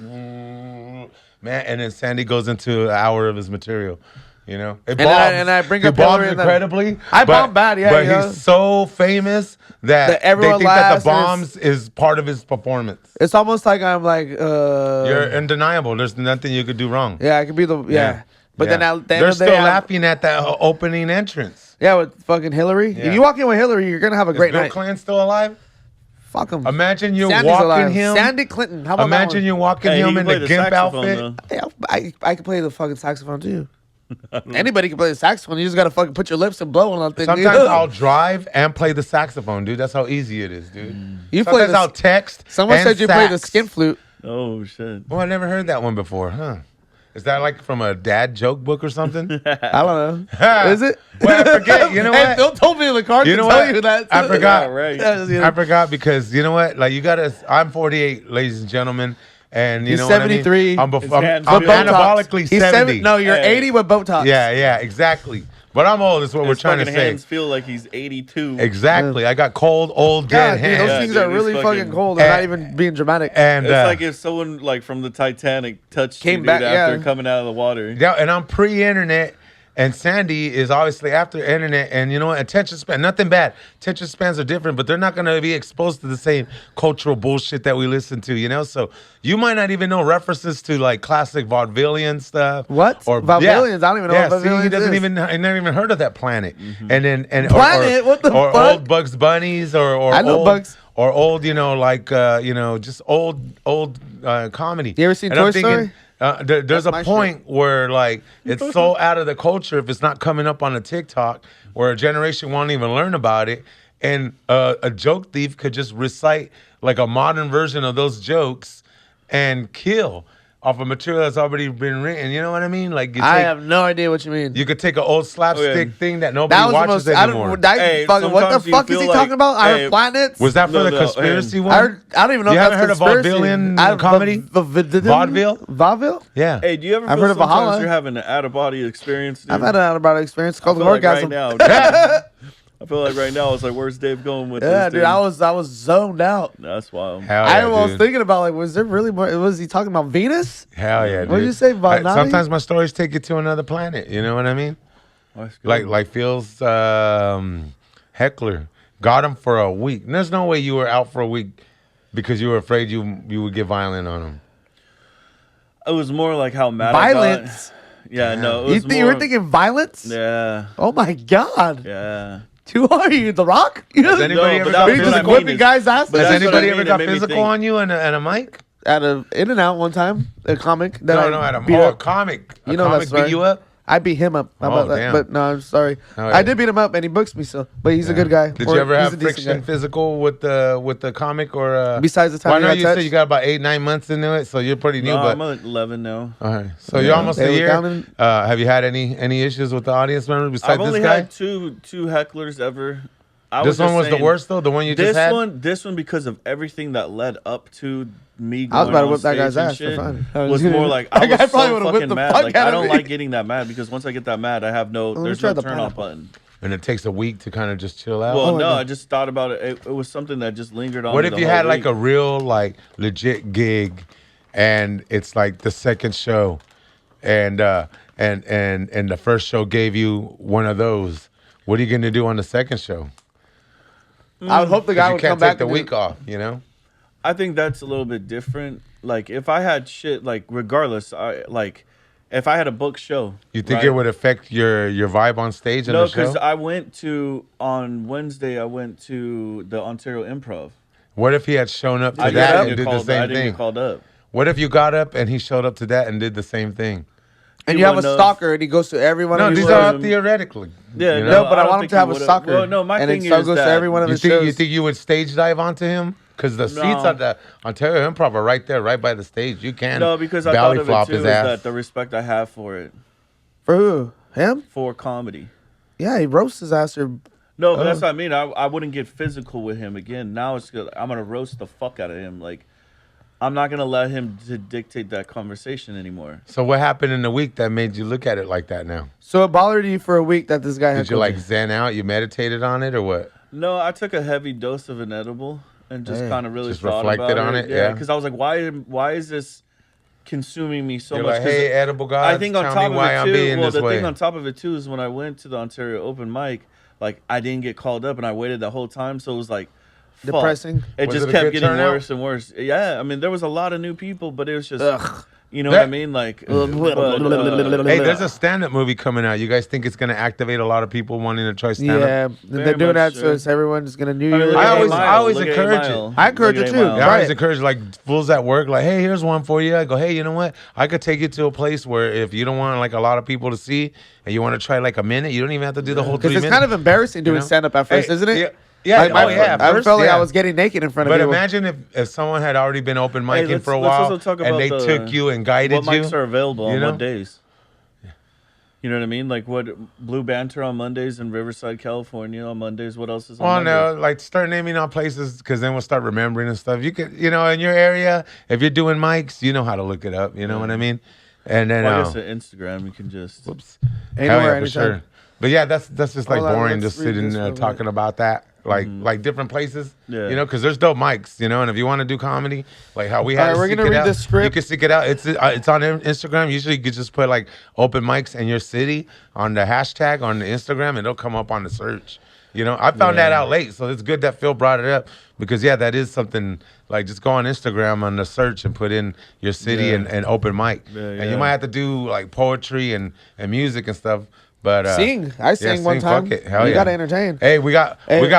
Speaker 2: Man, and then Sandy goes into an hour of his material. You know, it
Speaker 3: then I bring
Speaker 2: he
Speaker 3: up
Speaker 2: bombs
Speaker 3: Hillary and then-
Speaker 2: incredibly.
Speaker 3: I bomb bad, yeah,
Speaker 2: But
Speaker 3: you know?
Speaker 2: he's so famous that
Speaker 3: That
Speaker 2: they
Speaker 3: everyone
Speaker 2: think that the
Speaker 3: laughs
Speaker 2: bombs is part of his performance.
Speaker 3: It's almost like I'm like,
Speaker 2: You're undeniable. There's nothing you could do wrong.
Speaker 3: yeah, I could be the, yeah. But then at the end
Speaker 2: they're
Speaker 3: of the
Speaker 2: still
Speaker 3: day,
Speaker 2: laughing at that opening entrance.
Speaker 3: yeah, with fucking Hillary.
Speaker 2: Yeah.
Speaker 3: If you walk in with Hillary, you're going to have a
Speaker 2: Is
Speaker 3: great
Speaker 2: Bill
Speaker 3: night.
Speaker 2: Clinton still alive?
Speaker 3: Fuck him.
Speaker 2: Imagine you're
Speaker 3: Sandy's
Speaker 2: walking
Speaker 3: alive.
Speaker 2: him.
Speaker 3: Sandy Clinton. How about
Speaker 2: Imagine
Speaker 3: that
Speaker 2: you're walking
Speaker 1: Hey, he
Speaker 2: him
Speaker 1: can
Speaker 2: in
Speaker 1: play
Speaker 2: the
Speaker 1: the
Speaker 2: gimp
Speaker 1: saxophone,
Speaker 2: outfit.
Speaker 1: though.
Speaker 3: Hey, I can play the fucking saxophone too. Anybody can play the saxophone. You just gotta fucking put your lips and blow on that thing.
Speaker 2: Sometimes I'll drive and play the saxophone, dude. That's how easy it is, dude.
Speaker 3: You play
Speaker 2: Sometimes
Speaker 3: the-
Speaker 2: I'll text.
Speaker 3: Someone
Speaker 2: and
Speaker 3: said you play the
Speaker 2: sax.
Speaker 3: skin flute.
Speaker 1: Oh shit.
Speaker 2: Oh, I never heard that one before, huh? Is that like from a dad joke book or something?
Speaker 3: I don't know. Is it?
Speaker 2: Well, I forget. You know
Speaker 3: Hey,
Speaker 2: what?
Speaker 3: Phil told me in the car
Speaker 2: You
Speaker 3: to
Speaker 2: know
Speaker 3: tell
Speaker 2: what?
Speaker 3: you that.
Speaker 2: I forgot.
Speaker 1: Yeah, right.
Speaker 3: Yeah, you know.
Speaker 2: I forgot because you know what? Like you gotta. I'm 48, ladies and gentlemen, and you
Speaker 3: He's
Speaker 2: know what I mean?
Speaker 3: 73.
Speaker 2: I'm,
Speaker 1: His
Speaker 2: I'm,
Speaker 1: hands
Speaker 2: I'm
Speaker 1: feel-
Speaker 2: anabolically
Speaker 3: He's
Speaker 2: 70.
Speaker 3: No, you're
Speaker 1: Hey.
Speaker 3: 80 with Botox.
Speaker 2: Yeah, exactly. But I'm old. Is what we're
Speaker 1: His
Speaker 2: trying to
Speaker 1: fucking
Speaker 2: say.
Speaker 1: hands feel like he's 82.
Speaker 2: Exactly. I got cold, old,
Speaker 3: God,
Speaker 2: dead
Speaker 3: dude, those
Speaker 2: hands.
Speaker 1: Yeah,
Speaker 3: things
Speaker 1: dude,
Speaker 3: are really
Speaker 1: it's
Speaker 3: fucking
Speaker 1: fucking-
Speaker 3: cold. They're not
Speaker 2: And-
Speaker 3: even being dramatic.
Speaker 2: And
Speaker 1: It's like if someone like from the Titanic touched
Speaker 3: Came
Speaker 1: you, dude,
Speaker 3: back,
Speaker 1: after
Speaker 3: yeah.
Speaker 1: coming out of the water.
Speaker 2: yeah, and I'm pre-internet, and Sandy is obviously after internet, and you know what? Attention span, nothing bad. Attention spans are different, but they're not going to be exposed to the same cultural bullshit that we listen to, you know? So you might not even know references to like classic vaudevillian stuff.
Speaker 3: What? Vaudevillians? I don't even know
Speaker 2: yeah,
Speaker 3: what
Speaker 2: see, he
Speaker 3: vaudevillians
Speaker 2: doesn't
Speaker 3: is.
Speaker 2: even, he never even heard of that planet. And then, and
Speaker 3: Planet? What the
Speaker 2: or
Speaker 3: fuck?
Speaker 2: old Bugs Bunnies, or
Speaker 3: I know
Speaker 2: old,
Speaker 3: Bugs.
Speaker 2: or old, you know, like, you know, just old comedy.
Speaker 3: You ever seen
Speaker 2: And I'm
Speaker 3: Toy
Speaker 2: thinking,
Speaker 3: Story?
Speaker 2: There's
Speaker 3: That's
Speaker 2: a
Speaker 3: my
Speaker 2: point where like it's so out of the culture if it's not coming up on a TikTok where a generation won't even learn about it, and a joke thief could just recite like a modern version of those jokes and kill off of material that's already been written. You know what I mean? Like you
Speaker 3: I
Speaker 2: take,
Speaker 3: have no idea what you mean.
Speaker 2: you could take an old slapstick
Speaker 1: Okay.
Speaker 2: thing that nobody
Speaker 3: That was the
Speaker 2: watches
Speaker 3: most. I
Speaker 2: anymore.
Speaker 3: don't. That
Speaker 1: Hey,
Speaker 3: fucking, what the
Speaker 1: sometimes you
Speaker 3: fuck is
Speaker 1: feel
Speaker 3: he
Speaker 1: like-
Speaker 3: talking about? Our
Speaker 1: hey,
Speaker 3: planets?
Speaker 2: Was that for
Speaker 1: No,
Speaker 2: the
Speaker 1: no,
Speaker 2: conspiracy
Speaker 1: and-
Speaker 2: one?
Speaker 3: I don't even know
Speaker 2: You
Speaker 3: if
Speaker 2: haven't
Speaker 3: that's
Speaker 2: heard of
Speaker 3: conspiracy.
Speaker 2: vaudevillian comedy?
Speaker 3: Vaudeville? Vaudeville?
Speaker 2: Yeah.
Speaker 1: Hey, do you ever
Speaker 3: I've
Speaker 1: feel
Speaker 3: heard of
Speaker 1: sometimes
Speaker 3: Valhalla.
Speaker 1: you're having an out of body experience? Dude?
Speaker 3: I've had an out-of-body experience called
Speaker 1: I
Speaker 3: an
Speaker 1: feel like
Speaker 3: orgasm.
Speaker 1: right now, dude, I feel like right now it's like, where's Dave going with
Speaker 3: Yeah,
Speaker 1: this?
Speaker 3: dude, I was zoned out.
Speaker 1: That's wild.
Speaker 2: Hell
Speaker 3: I
Speaker 2: yeah,
Speaker 3: was
Speaker 2: dude.
Speaker 3: thinking about like, was there really more? Was he talking about Venus?
Speaker 2: Hell yeah, dude.
Speaker 3: What'd you say, Vaudeville?
Speaker 2: Sometimes my stories take you to another planet. You know what I mean?
Speaker 1: That's good.
Speaker 2: Like Phil's Heckler got him for a week. And there's no way you were out for a week because you were afraid you would get violent on him.
Speaker 1: it was more like how mad
Speaker 3: Violence.
Speaker 1: I got. Yeah, no, it
Speaker 3: You,
Speaker 1: was
Speaker 3: you were
Speaker 1: more-
Speaker 3: thinking violence?
Speaker 1: Yeah,
Speaker 3: Oh my god.
Speaker 1: yeah.
Speaker 3: Who are you? The Rock?
Speaker 2: Has anybody
Speaker 1: No,
Speaker 2: ever
Speaker 1: but
Speaker 2: got
Speaker 1: that's
Speaker 3: He
Speaker 1: what
Speaker 3: just
Speaker 1: I
Speaker 2: physical?
Speaker 1: mean
Speaker 3: whipping
Speaker 1: is-
Speaker 3: guys' ass?
Speaker 1: but
Speaker 2: Has
Speaker 1: that's what I
Speaker 2: anybody
Speaker 1: mean,
Speaker 2: ever
Speaker 1: it
Speaker 2: got
Speaker 1: made me
Speaker 2: physical
Speaker 1: think.
Speaker 2: on you and a mic?
Speaker 3: At a In and Out one time, a comic that I
Speaker 2: No, at a
Speaker 3: beat
Speaker 2: a
Speaker 3: up.
Speaker 2: comic.
Speaker 3: You
Speaker 2: A
Speaker 3: know
Speaker 2: comic
Speaker 3: that's right.
Speaker 2: beat you up?
Speaker 3: I beat him up. How
Speaker 2: Oh,
Speaker 3: about that?
Speaker 2: damn.
Speaker 3: But no, I'm sorry.
Speaker 2: Oh, yeah.
Speaker 3: I did beat him up, and he books me still. But he's a good guy.
Speaker 2: Did
Speaker 3: Or
Speaker 2: you ever
Speaker 3: he's
Speaker 2: have
Speaker 3: a decent
Speaker 2: friction
Speaker 3: guy.
Speaker 2: physical with the comic or
Speaker 3: Besides the time
Speaker 2: Well, I
Speaker 3: you
Speaker 2: know
Speaker 3: got
Speaker 2: you said
Speaker 3: touched?
Speaker 2: you got about 8-9 months into it, so you're pretty new.
Speaker 1: No,
Speaker 2: but
Speaker 1: I'm at 11 now.
Speaker 2: all right, so you're almost
Speaker 3: They
Speaker 2: a
Speaker 3: were
Speaker 2: year.
Speaker 3: counting?
Speaker 2: Have you had any issues with the audience members besides
Speaker 1: I've only
Speaker 2: this guy?
Speaker 1: had two hecklers ever.
Speaker 2: This one was the worst though. The one you just had.
Speaker 1: This one because of everything that led up to me.
Speaker 3: I was about to whip
Speaker 1: that
Speaker 3: guy's ass for fun.
Speaker 1: Was more like I was so fucking mad. Like I don't like getting that mad because once I get that mad, I have there's no turn off button.
Speaker 2: And it takes a week to kind of just chill out.
Speaker 1: Well, no, I just thought about it. It was something that just lingered on.
Speaker 2: What if you had like a real like legit gig, and it's like the second show, and the first show gave you one of those? What are you gonna do on the second show?
Speaker 3: I would hope the guy would come back
Speaker 2: the week off. You know.
Speaker 1: I think that's a little bit different. Like if I had shit, like regardless, if I had a book show.
Speaker 2: You think it would affect your vibe on stage?
Speaker 1: No, because on Wednesday, I went to the Ontario Improv.
Speaker 2: What if he had shown up to that and did the same thing?
Speaker 1: I didn't get called up.
Speaker 2: What if you got up and he showed up to that and did the same thing?
Speaker 3: And you have a stalker and he goes to every one of
Speaker 2: these are theoretically.
Speaker 1: Yeah,
Speaker 2: you
Speaker 1: know?
Speaker 3: No, but I want him to have a stalker.
Speaker 1: Well, no, my thing is
Speaker 3: goes to every one of the shows.
Speaker 2: You think you would stage dive onto him? Because the seats at the Ontario Improv are right there, right by the stage. You can
Speaker 1: because I thought of it too, is that the respect I have for it.
Speaker 3: For who? Him?
Speaker 1: For comedy.
Speaker 3: Yeah, he roasts his ass.
Speaker 1: No, but that's what I mean. I wouldn't get physical with him again. Now it's good. I'm gonna roast the fuck out of him. Like, I'm not gonna let him to dictate that conversation anymore.
Speaker 2: So what happened in the week that made you look at it like that now?
Speaker 3: So it bothered you for a week that this guy had.
Speaker 2: Did you like zen out? You meditated on it or what?
Speaker 1: No, I took a heavy dose of an edible and just kind of really thought
Speaker 2: reflected
Speaker 1: about
Speaker 2: on it.
Speaker 1: Yeah, because I was like, why is this consuming me so
Speaker 2: You're
Speaker 1: much?
Speaker 2: Like, hey, edible guys,
Speaker 1: I think on
Speaker 2: tell
Speaker 1: top
Speaker 2: me why
Speaker 1: of
Speaker 2: I'm
Speaker 1: it
Speaker 2: being
Speaker 1: too.
Speaker 2: this
Speaker 1: The
Speaker 2: way.
Speaker 1: thing on top of it too is when I went to the Ontario open mic, like I didn't get called up and I waited the whole time, so it was like fuck.
Speaker 3: Depressing.
Speaker 1: It
Speaker 2: Was
Speaker 1: just
Speaker 2: it a
Speaker 1: kept
Speaker 2: good
Speaker 1: getting
Speaker 2: turnout?
Speaker 1: worse and worse. Yeah, I mean there was a lot of new people, but it was just
Speaker 3: Ugh.
Speaker 1: you know what I mean? Like,
Speaker 2: Hey, there's a stand-up movie coming out. You guys think it's going to activate a lot of people wanting to try stand-up?
Speaker 3: Yeah, they're doing that, so it's everyone's gonna New Year's.
Speaker 2: I always encourage it.
Speaker 3: I encourage it too.
Speaker 2: Yeah, I always encourage like fools at work, like, hey, here's one for you. I go, hey, you know what? I could take you to a place where if you don't want like a lot of people to see and you want to try like a minute, you don't even have to do the whole 3 minutes.
Speaker 3: Because it's kind of embarrassing doing stand-up at first, isn't it?
Speaker 2: Yeah. Yeah,
Speaker 3: I felt like I was getting naked in front of
Speaker 2: But
Speaker 3: people.
Speaker 2: imagine if someone had already been open micing for a while and they took you and guided
Speaker 1: what
Speaker 2: you.
Speaker 1: What mics are available on what days? You know what I mean? Like what Blue Banter on Mondays in Riverside, California on Mondays. What else is on Mondays?
Speaker 2: No, like start naming on places because then we'll start remembering and stuff. You could, in your area, if you're doing mics, you know how to look it up. You know what I mean? And then
Speaker 1: I guess at Instagram you can just.
Speaker 2: Whoops.
Speaker 3: Anywhere,
Speaker 2: for sure. But yeah, that's just like boring, just sitting
Speaker 3: there
Speaker 2: talking about that. Like different places,
Speaker 1: yeah.
Speaker 2: Because there's dope mics, and if you want to do comedy, like how we had,
Speaker 3: we're gonna read the script.
Speaker 2: You can seek it out. It's on Instagram. Usually, you could just put like open mics in your city on the hashtag on the Instagram, and it'll come up on the search. I found that out late, so it's good that Phil brought it up because that is something. Like just go on Instagram on the search and put in your city and open mic, and you might have to do like poetry and music and stuff. But
Speaker 3: I sang one time.
Speaker 2: Fuck it. Hell
Speaker 3: you gotta entertain.
Speaker 2: Hey, we got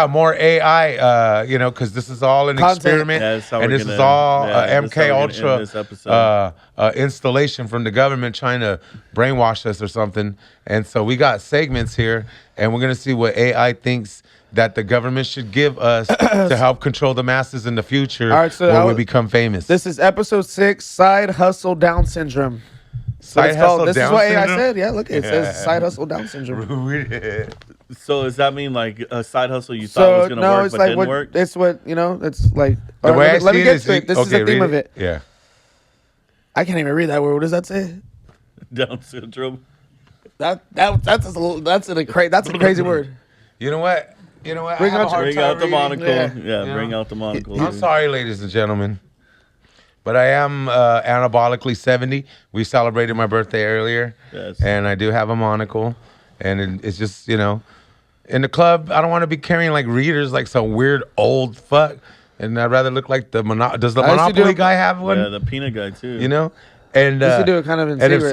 Speaker 2: more AI. Because this is all an experiment, and this is all MK Ultra installation from the government trying to brainwash us or something. And so we got segments here, and we're gonna see what AI thinks that the government should give us to help control the masses in the future when we become famous.
Speaker 3: This is episode 6, Side Hustle Down Syndrome.
Speaker 2: Side hustle
Speaker 3: this
Speaker 2: Down
Speaker 3: is what AI
Speaker 2: syndrome?
Speaker 3: said. Yeah, look, it says side hustle Down syndrome.
Speaker 1: So does that mean like a side hustle you thought was gonna work
Speaker 3: it's
Speaker 1: but
Speaker 3: like
Speaker 1: didn't work?
Speaker 3: It's what it's like.
Speaker 2: The way
Speaker 3: let me get
Speaker 2: is
Speaker 3: to it. This is the theme of it.
Speaker 2: Yeah.
Speaker 3: I can't even read that word. What does that say?
Speaker 1: Down syndrome.
Speaker 3: That's a crazy word.
Speaker 2: You know what?
Speaker 3: Bring out
Speaker 1: the monocle.
Speaker 3: Yeah.
Speaker 1: Bring out the monocle.
Speaker 2: I'm sorry, ladies and gentlemen, but I am anabolically 70. We celebrated my birthday earlier, and I do have a monocle, and it's just in the club. I don't want to be carrying like readers like some weird old fuck, and I'd rather look like the does the Monopoly guy have one?
Speaker 1: Yeah, the peanut guy too.
Speaker 2: And
Speaker 3: used to do it kind of in
Speaker 2: and
Speaker 3: secret.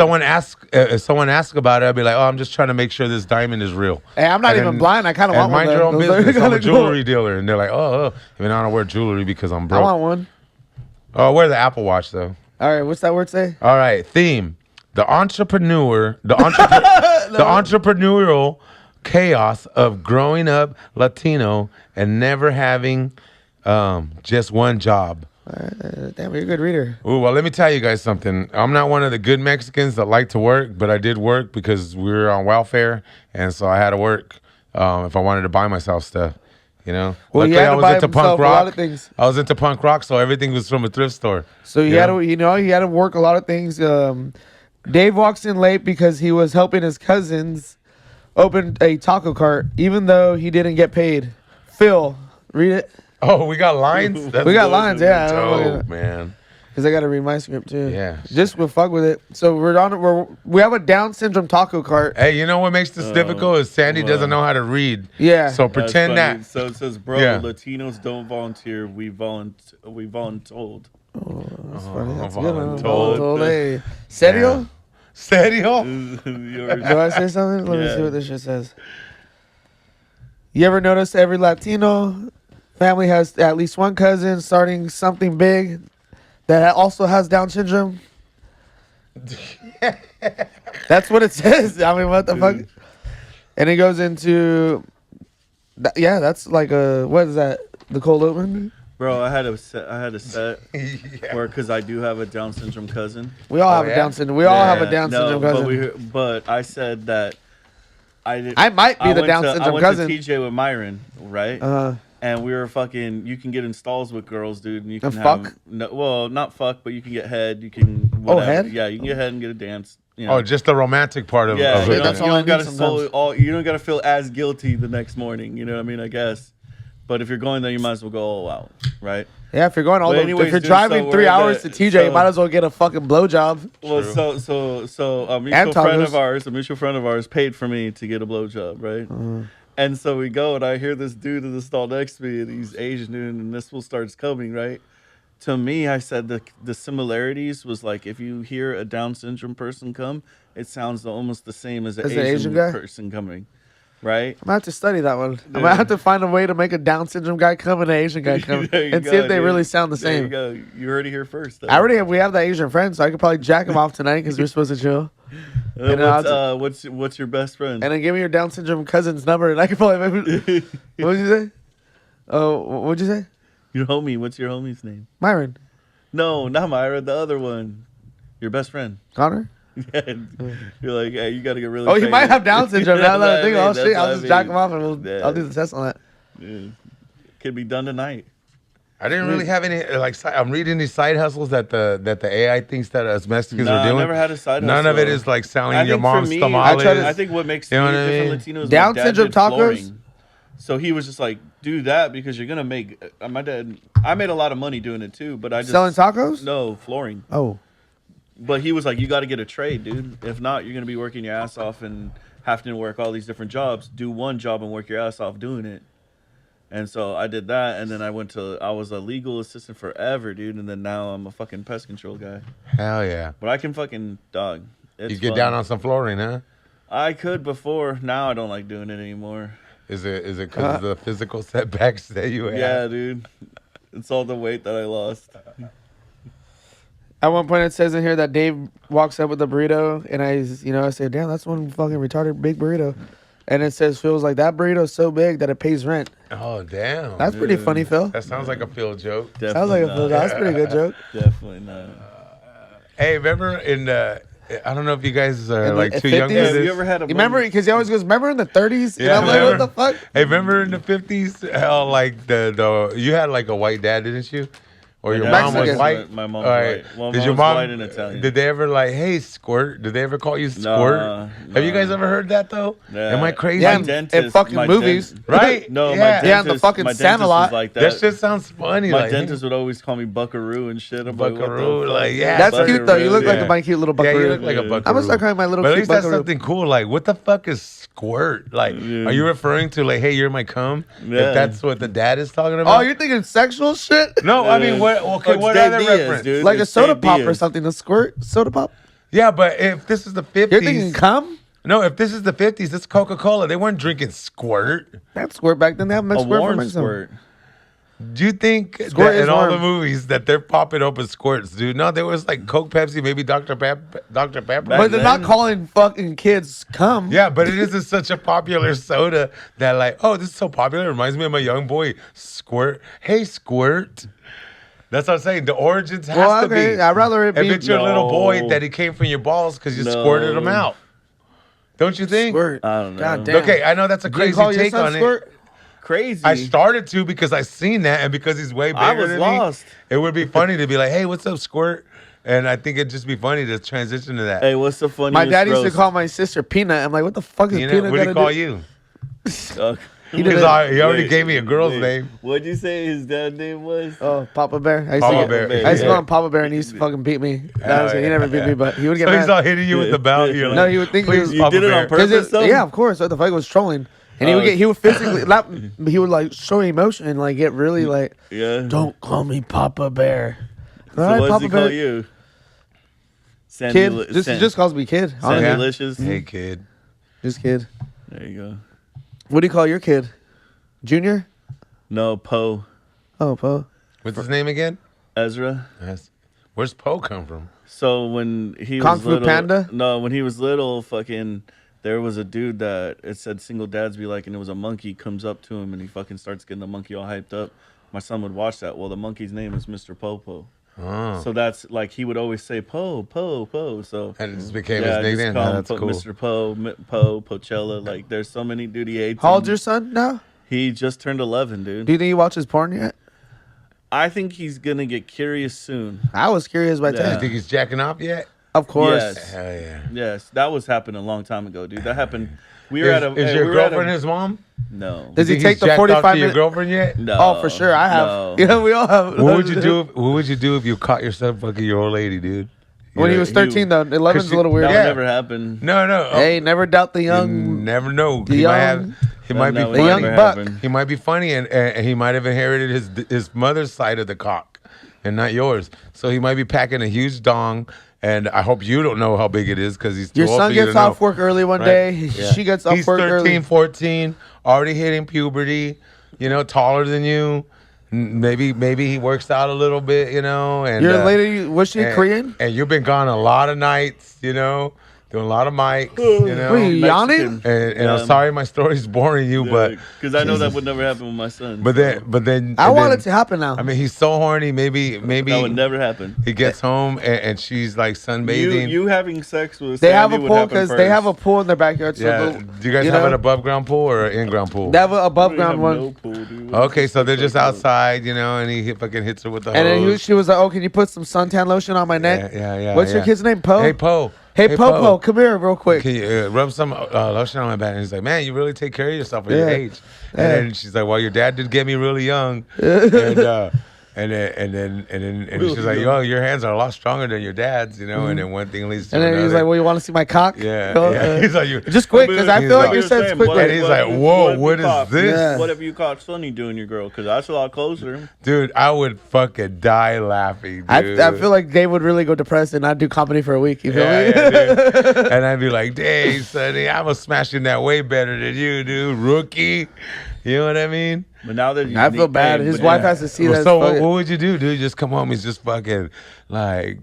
Speaker 2: if someone asks about it, I'd be like, oh, I'm just trying to make sure this diamond is real.
Speaker 3: Hey, I'm not even blind. I kind of want one.
Speaker 2: Mind your own business. I'm a jewelry dealer, and they're like, oh, even I don't wear jewelry because I'm broke.
Speaker 3: I want one.
Speaker 2: Oh, I wear the Apple Watch though.
Speaker 3: All right, what's that word say?
Speaker 2: All right, theme: the entrepreneurial chaos of growing up Latino and never having just one job.
Speaker 3: Damn, you're a good reader.
Speaker 2: Ooh, well, let me tell you guys something. I'm not one of the good Mexicans that like to work, but I did work because we were on welfare, and so I had to work if I wanted to buy myself stuff. You know,
Speaker 3: Well, he
Speaker 2: luckily
Speaker 3: had
Speaker 2: I
Speaker 3: to
Speaker 2: was
Speaker 3: buy
Speaker 2: into
Speaker 3: himself
Speaker 2: punk
Speaker 3: a
Speaker 2: rock.
Speaker 3: lot of things.
Speaker 2: I was into punk rock, so everything was from a thrift store.
Speaker 3: So he
Speaker 2: Yeah.
Speaker 3: had to, he had to work a lot of things. Dave walks in late because he was helping his cousins open a taco cart, even though he didn't get paid. Phil, read it.
Speaker 2: Oh, we got lines.
Speaker 3: We got lines, yeah.
Speaker 2: Dope, man.
Speaker 3: Because I got to read my script too.
Speaker 2: Yeah.
Speaker 3: Just we'll fuck with it. So we have a Down syndrome taco cart.
Speaker 2: Hey, you know what makes this difficult is Sandy doesn't know how to read.
Speaker 3: Yeah.
Speaker 2: So
Speaker 1: That's
Speaker 2: pretend
Speaker 1: funny.
Speaker 2: that.
Speaker 1: So it says, bro,
Speaker 2: Yeah.
Speaker 1: Latinos don't volunteer. We voluntold.
Speaker 3: Oh, that's funny. That's a good one.
Speaker 2: voluntold.
Speaker 3: Voluntold, hey. Serio?
Speaker 2: Serio?
Speaker 1: Yours.
Speaker 3: Do I say something? Let me
Speaker 1: Yeah.
Speaker 3: see what this shit says. You ever notice every Latino family has at least one cousin starting something big that also has Down syndrome? That's what it says. I mean, what the fuck? And it goes into, that's like what is that? The cold open?
Speaker 1: Bro, I had a set
Speaker 2: Yeah.
Speaker 1: where, because I do have a Down syndrome cousin.
Speaker 3: We all
Speaker 2: Oh,
Speaker 3: have a
Speaker 2: yeah?
Speaker 3: Down syndrome. We all have a
Speaker 1: Yeah,
Speaker 3: Down syndrome cousin.
Speaker 1: But I said that I did.
Speaker 3: I might be the Down
Speaker 1: I
Speaker 3: syndrome
Speaker 1: went
Speaker 3: cousin.
Speaker 1: to TJ with Myron, right?
Speaker 3: Uh,
Speaker 1: And we were fucking. You can get installs with girls, dude. And you can
Speaker 3: And
Speaker 1: have
Speaker 3: fuck?
Speaker 1: no, well, not fuck, but you can get head. You can. Whatever.
Speaker 3: head?
Speaker 1: Yeah, you can get head and get a dance. You know.
Speaker 2: Oh, just the romantic part of,
Speaker 1: Yeah,
Speaker 2: of
Speaker 1: you
Speaker 2: it.
Speaker 1: don't,
Speaker 3: that's
Speaker 1: you
Speaker 3: all I
Speaker 1: don't gotta
Speaker 3: need sometimes.
Speaker 1: you don't gotta feel as guilty the next morning. You know what I mean? I guess. But if you're going there, you might as well go all out, right?
Speaker 3: yeah, if you're going
Speaker 1: But anyways,
Speaker 3: if you're
Speaker 1: dude,
Speaker 3: driving
Speaker 1: so
Speaker 3: 3
Speaker 1: we're
Speaker 3: hours to
Speaker 1: the-
Speaker 3: TJ, you
Speaker 1: so-
Speaker 3: might as well get a fucking blowjob.
Speaker 1: Well,
Speaker 2: True.
Speaker 1: so a
Speaker 3: And
Speaker 1: mutual friend
Speaker 3: tacos.
Speaker 1: of ours, paid for me to get a blowjob, right? And so we go, and I hear this dude in the stall next to me, and he's Asian, dude, and this fool starts coming, right? To me, I said the similarities was like if you hear a Down syndrome person come, it sounds almost the same as an
Speaker 3: As an
Speaker 1: Asian,
Speaker 3: Asian guy?
Speaker 1: person coming, right?
Speaker 3: I'm gonna have to study that one. I'm gonna have to find a way to make a Down syndrome guy come and an Asian guy come
Speaker 1: There you
Speaker 3: and see
Speaker 1: go,
Speaker 3: if they
Speaker 1: dude.
Speaker 3: really sound the
Speaker 1: There
Speaker 3: same.
Speaker 1: you go. You heard it here first.
Speaker 3: We have that Asian friend, so I could probably jack him off tonight because we're supposed to chill.
Speaker 1: What's your best friend?
Speaker 3: And then give me your Down syndrome cousin's number, and I could probably. What would you say? Oh, what'd you say?
Speaker 1: Your homie. What's your homie's name?
Speaker 3: Myron,
Speaker 1: No, not Myra. The other one. Your best friend.
Speaker 3: Connor.
Speaker 1: Yeah. You're like, hey, you got to get really.
Speaker 3: Oh, he might
Speaker 1: famous.
Speaker 3: have Down syndrome. Now that I think, oh
Speaker 1: That's
Speaker 3: shit,
Speaker 1: what
Speaker 3: I'll
Speaker 1: I
Speaker 3: just jack
Speaker 1: mean.
Speaker 3: him off and
Speaker 1: Yeah.
Speaker 3: I'll do the test on that.
Speaker 1: Yeah. Could be done tonight.
Speaker 2: I didn't really have any I'm reading these side hustles that the AI thinks that us Mexicans
Speaker 1: Nah,
Speaker 2: are
Speaker 1: I
Speaker 2: doing.
Speaker 1: never had a side
Speaker 2: None of it
Speaker 1: hustle.
Speaker 2: is like selling
Speaker 1: I
Speaker 2: your
Speaker 1: think for
Speaker 2: mom's
Speaker 1: me,
Speaker 2: tamales.
Speaker 1: I think what makes
Speaker 2: You know
Speaker 1: me
Speaker 2: what I
Speaker 1: different
Speaker 2: mean?
Speaker 1: Latinos.
Speaker 3: Down
Speaker 1: my dad
Speaker 3: syndrome
Speaker 1: did
Speaker 3: tacos?
Speaker 1: flooring. So he was just like, do that because you're gonna make. My dad, I made a lot of money doing it too, but I just
Speaker 3: Selling tacos?
Speaker 1: No, flooring.
Speaker 3: Oh,
Speaker 1: But he was like, you got to get a trade, dude. If not, you're gonna be working your ass off and having to work all these different jobs. Do one job and work your ass off doing it. And so I did that, and then I was a legal assistant forever, dude, and then now I'm a fucking pest control guy.
Speaker 2: Hell yeah.
Speaker 1: But I can fucking dog. It's
Speaker 2: You get
Speaker 1: fun.
Speaker 2: down on some flooring, huh?
Speaker 1: I could before. Now I don't like doing it anymore.
Speaker 2: Is it because of the physical setbacks that you had?
Speaker 1: Yeah, dude. It's all the weight that I lost.
Speaker 3: at one point it says in here that Dave walks up with a burrito, and I say, damn, that's one fucking retarded big burrito. And it says, Phil's like, that burrito is so big that it pays rent.
Speaker 2: Oh, damn.
Speaker 3: That's pretty funny, Phil.
Speaker 2: That sounds like a Phil joke.
Speaker 3: Sounds like a Phil. That's a pretty good joke.
Speaker 1: Definitely not.
Speaker 2: Hey, remember in the... I don't know if you guys are
Speaker 3: In the
Speaker 2: like too young
Speaker 3: 50s?
Speaker 2: for
Speaker 1: Have
Speaker 2: this.
Speaker 1: you ever had a
Speaker 3: You remember? Because he always goes, remember in the 30s?
Speaker 2: Yeah,
Speaker 3: And I'm like, what
Speaker 2: remember?
Speaker 3: the fuck?
Speaker 2: Hey, remember in the 50s how like the you had like a white dad, didn't you? Or your mom was
Speaker 3: Mexican.
Speaker 2: white?
Speaker 1: My mom's
Speaker 2: All right.
Speaker 1: white. Well,
Speaker 2: Did
Speaker 1: mom's
Speaker 2: your mom,
Speaker 1: white and Italian.
Speaker 2: did they ever like, hey, squirt? Did they ever call you squirt? Have you guys ever heard that though?
Speaker 1: Yeah.
Speaker 2: Am I crazy?
Speaker 3: Yeah,
Speaker 1: My
Speaker 3: in
Speaker 1: dentist,
Speaker 3: fucking
Speaker 1: my
Speaker 3: movies.
Speaker 2: Right?
Speaker 1: No,
Speaker 2: Yeah.
Speaker 1: my dentist,
Speaker 3: Yeah, in the fucking
Speaker 1: my dentist
Speaker 3: Sandlot.
Speaker 1: was like that.
Speaker 2: That shit sounds funny.
Speaker 1: My
Speaker 2: like,
Speaker 1: dentist would always call me Buckaroo and shit. I'm like, what
Speaker 2: Buckaroo,
Speaker 1: the fuck?
Speaker 2: like, yeah.
Speaker 3: That's cute, though. You look
Speaker 2: Yeah.
Speaker 3: like my cute little
Speaker 2: yeah,
Speaker 3: buckaroo.
Speaker 2: you look like a
Speaker 1: Yeah.
Speaker 2: buckaroo.
Speaker 3: I'm gonna start calling my little
Speaker 2: But at
Speaker 3: cute
Speaker 2: least that's
Speaker 3: buckaroo.
Speaker 2: something cool. Like, what the fuck is squirt? Like,
Speaker 1: Yeah.
Speaker 2: are you referring to like, hey, you're my cum?
Speaker 1: Yeah.
Speaker 2: If that's what the dad is talking about.
Speaker 3: Oh, you're thinking sexual shit?
Speaker 2: no, I
Speaker 1: Yeah.
Speaker 2: mean, what? Okay,
Speaker 1: It's
Speaker 2: what
Speaker 1: Dave
Speaker 2: other
Speaker 1: Diaz,
Speaker 2: reference?
Speaker 1: dude.
Speaker 3: Like a
Speaker 1: It's
Speaker 3: soda
Speaker 1: Dave
Speaker 3: pop or
Speaker 1: Diaz.
Speaker 3: something. A squirt? Soda pop?
Speaker 2: Yeah, but if this is the 50s,
Speaker 3: You're thinking cum?
Speaker 2: no, if this is the 50s, it's Coca-Cola. They weren't drinking squirt.
Speaker 3: That squirt back then. They have
Speaker 1: A
Speaker 3: squirt for
Speaker 1: warm
Speaker 3: Mexico.
Speaker 1: squirt.
Speaker 2: Do you think
Speaker 3: Squirt
Speaker 2: that
Speaker 3: is
Speaker 2: in all the
Speaker 3: warm.
Speaker 2: movies that they're popping open squirts, dude? No, there was like Coke, Pepsi, maybe Dr. Pepper.
Speaker 1: Back
Speaker 3: But they're not
Speaker 1: then-
Speaker 3: calling fucking kids cum.
Speaker 2: Yeah, but it isn't such a popular soda that like, oh, this is so popular. It reminds me of my young boy, Squirt. Hey, Squirt. That's what I'm saying. The origins has
Speaker 3: Well,
Speaker 2: to
Speaker 3: okay.
Speaker 2: be.
Speaker 3: I'd rather it
Speaker 2: If
Speaker 3: be
Speaker 2: it's your little boy
Speaker 1: No.
Speaker 2: that he came from your balls because you
Speaker 1: No.
Speaker 2: squirted him out. Don't you think?
Speaker 3: squirt.
Speaker 1: I don't know.
Speaker 3: God damn.
Speaker 2: Okay, I know that's a
Speaker 3: Do you
Speaker 2: crazy
Speaker 3: call your
Speaker 2: take
Speaker 3: son
Speaker 2: on
Speaker 3: squirt?
Speaker 1: crazy.
Speaker 2: I started to because I seen that, and because he's way bigger
Speaker 1: I was
Speaker 2: than
Speaker 1: lost.
Speaker 2: me, it would be funny to be like, "Hey, what's up, Squirt?" And I think it'd just be funny to transition to that.
Speaker 1: Hey, what's the funniest
Speaker 3: My dad used to
Speaker 1: roast?
Speaker 3: call my sister Peanut. I'm like, what the fuck is
Speaker 2: You know,
Speaker 3: Peanut
Speaker 2: what do
Speaker 3: gonna
Speaker 2: he call
Speaker 3: do?
Speaker 2: you?
Speaker 3: He did
Speaker 2: Because
Speaker 3: it.
Speaker 2: he already
Speaker 1: Wait,
Speaker 2: gave me a girl's
Speaker 1: wait.
Speaker 2: name.
Speaker 1: What'd you say his dad name was?
Speaker 3: Oh, Papa Bear. I used
Speaker 2: Papa
Speaker 3: to,
Speaker 2: Bear.
Speaker 3: I used to
Speaker 2: Yeah.
Speaker 3: call him Papa Bear, and he used to fucking beat me. That was it. He
Speaker 2: yeah,
Speaker 3: never beat
Speaker 2: yeah.
Speaker 3: me, but he would get
Speaker 2: So
Speaker 3: mad.
Speaker 2: he's all hitting you with the belt. You're like,
Speaker 3: No, he would think
Speaker 2: please,
Speaker 1: You
Speaker 2: Papa
Speaker 1: did it on
Speaker 2: Bear.
Speaker 1: purpose?
Speaker 3: 'Cause
Speaker 1: though?
Speaker 3: yeah, of course. What the fuck was trolling? And he would
Speaker 1: Oh.
Speaker 3: he would physically, he would like show emotion and like get really like,
Speaker 1: Yeah.
Speaker 3: don't call me Papa Bear.
Speaker 1: So
Speaker 3: All right,
Speaker 1: what does
Speaker 3: Papa
Speaker 1: he call
Speaker 3: Bear.
Speaker 1: you?
Speaker 3: Kid. He just calls me kid.
Speaker 1: Sandy
Speaker 2: Yeah.
Speaker 1: Licious.
Speaker 2: Hey, kid.
Speaker 3: Just kid.
Speaker 1: There you go.
Speaker 3: What do you call your kid? Junior?
Speaker 1: No, Poe.
Speaker 3: Oh, Poe.
Speaker 2: What's his name again?
Speaker 1: Ezra.
Speaker 2: Where's Poe come from?
Speaker 1: So when he
Speaker 3: Kung
Speaker 1: was
Speaker 3: Fu
Speaker 1: little,
Speaker 3: Panda?
Speaker 1: No, when he was little, fucking, there was a dude that it said single dads be like, and it was a monkey comes up to him and he fucking starts getting the monkey all hyped up. My son would watch that. Well, the monkey's name is Mr. Popo.
Speaker 2: Oh.
Speaker 1: So that's like he would always say Poe, Poe, Poe. So
Speaker 2: And it just became
Speaker 1: yeah,
Speaker 2: his
Speaker 1: just
Speaker 2: nickname.
Speaker 1: call him
Speaker 2: That's cool.
Speaker 1: Mr. Poe, Poe, Pochella. Like there's so many dude he hates.
Speaker 3: How old's
Speaker 1: him.
Speaker 3: your son now?
Speaker 1: He just turned 11, dude.
Speaker 3: Do you think he watches porn yet?
Speaker 1: I think he's gonna get curious soon.
Speaker 3: I was curious by
Speaker 1: Yeah.
Speaker 2: You
Speaker 3: 10.
Speaker 2: think he's jacking off yet?
Speaker 3: Of course.
Speaker 1: Yes.
Speaker 2: Hell yeah.
Speaker 1: Yes, that was happening a long time ago, dude. That happened. We were at a.
Speaker 2: Is
Speaker 1: hey,
Speaker 2: your
Speaker 1: we were at
Speaker 2: girlfriend
Speaker 1: a,
Speaker 2: his mom?
Speaker 1: No.
Speaker 3: Does he
Speaker 2: Think
Speaker 3: take
Speaker 2: he's
Speaker 3: the
Speaker 2: jacked off
Speaker 3: 45
Speaker 2: to your
Speaker 3: minute?
Speaker 2: girlfriend yet?
Speaker 1: No.
Speaker 3: Oh, for sure. I have.
Speaker 1: No.
Speaker 3: You know, we all have.
Speaker 2: What would you do? What would you do if you caught yourself fucking your old lady, dude?
Speaker 3: When he
Speaker 2: Yeah.
Speaker 3: was 13, though. 11's
Speaker 2: she-
Speaker 3: a little weird.
Speaker 1: That
Speaker 2: Yeah.
Speaker 1: would never happen.
Speaker 2: No, no.
Speaker 3: Hey, never doubt the
Speaker 2: you
Speaker 3: young.
Speaker 2: never know.
Speaker 3: the
Speaker 2: He might
Speaker 3: young-
Speaker 2: have. He might be
Speaker 1: That would
Speaker 3: The
Speaker 2: funny.
Speaker 3: young
Speaker 1: never
Speaker 3: buck.
Speaker 1: happen.
Speaker 2: He might be funny, and he might have inherited his mother's side of the cock, and not yours. So he might be packing a huge dong. And I hope you don't know how big it is because he's too
Speaker 3: Your
Speaker 2: old
Speaker 3: son
Speaker 2: for you
Speaker 3: gets
Speaker 2: to
Speaker 3: off
Speaker 2: know.
Speaker 3: work early one
Speaker 2: Right.
Speaker 3: day.
Speaker 2: Yeah.
Speaker 3: She gets off
Speaker 2: He's
Speaker 3: work
Speaker 2: 13,
Speaker 3: early.
Speaker 2: 14, already hitting puberty, taller than you. Maybe he works out a little bit, and
Speaker 3: Your lady, was she Korean?
Speaker 2: And you've been gone a lot of nights, doing a lot of mics,
Speaker 3: Were you yawning?
Speaker 2: And I'm sorry my story's boring you, but
Speaker 1: because I know that would never happen with my son.
Speaker 2: but
Speaker 1: so
Speaker 2: then
Speaker 3: I
Speaker 2: and
Speaker 3: want
Speaker 2: then-
Speaker 3: it to happen now.
Speaker 2: I mean, he's so horny. Maybe
Speaker 1: that would never happen.
Speaker 2: he gets home and she's like sunbathing.
Speaker 1: You having sex with
Speaker 3: They have a
Speaker 1: Sandy would
Speaker 3: pool
Speaker 1: happen
Speaker 3: because they
Speaker 1: first.
Speaker 3: have a pool in their backyard. So
Speaker 2: Yeah.
Speaker 3: the-
Speaker 2: Do you guys have an above ground pool or an in ground pool?
Speaker 3: They have an above
Speaker 1: We
Speaker 3: ground
Speaker 1: have
Speaker 3: one.
Speaker 1: no pool, dude.
Speaker 2: Okay, so they're just
Speaker 1: Fuck no.
Speaker 2: outside, and he fucking hits her with the
Speaker 3: And then
Speaker 2: hose.
Speaker 3: she was like, "Oh, can you put some suntan lotion on my neck?"
Speaker 2: Yeah.
Speaker 3: What's your kid's name? Poe.
Speaker 2: Hey, Poe.
Speaker 3: Hey, Popo, come here real quick.
Speaker 2: Can you rub some lotion on my back? And he's like, man, you really take care of yourself at your
Speaker 3: Yeah.
Speaker 2: age.
Speaker 3: Yeah.
Speaker 2: And then she's like, well, your dad did get me really young. And then she's like, yo, your hands are a lot stronger than your dad's, And then one thing leads to
Speaker 3: And then
Speaker 2: another.
Speaker 3: he's like, "Well, you want to see my cock?"
Speaker 2: yeah,
Speaker 3: Go,
Speaker 2: yeah. He's like, you.
Speaker 3: just quick, because I
Speaker 2: He's
Speaker 3: feel like
Speaker 2: like-
Speaker 3: your sense quick.
Speaker 2: And he's like, whoa, what is this?
Speaker 3: Yeah.
Speaker 1: What if you caught Sonny doing your girl? Because that's a lot closer.
Speaker 2: Dude, I would fucking die laughing, dude.
Speaker 3: I feel like Dave would really go depressed and not do comedy for a week. You feel me?
Speaker 2: Yeah, dude. And I'd be like, dang, Sonny, I'm smashing that way better than you, dude. Rookie. You know what I mean?
Speaker 1: But now that
Speaker 3: I feel bad. His wife has to see that.
Speaker 2: So what would you do, dude? Just come home. He's just fucking like,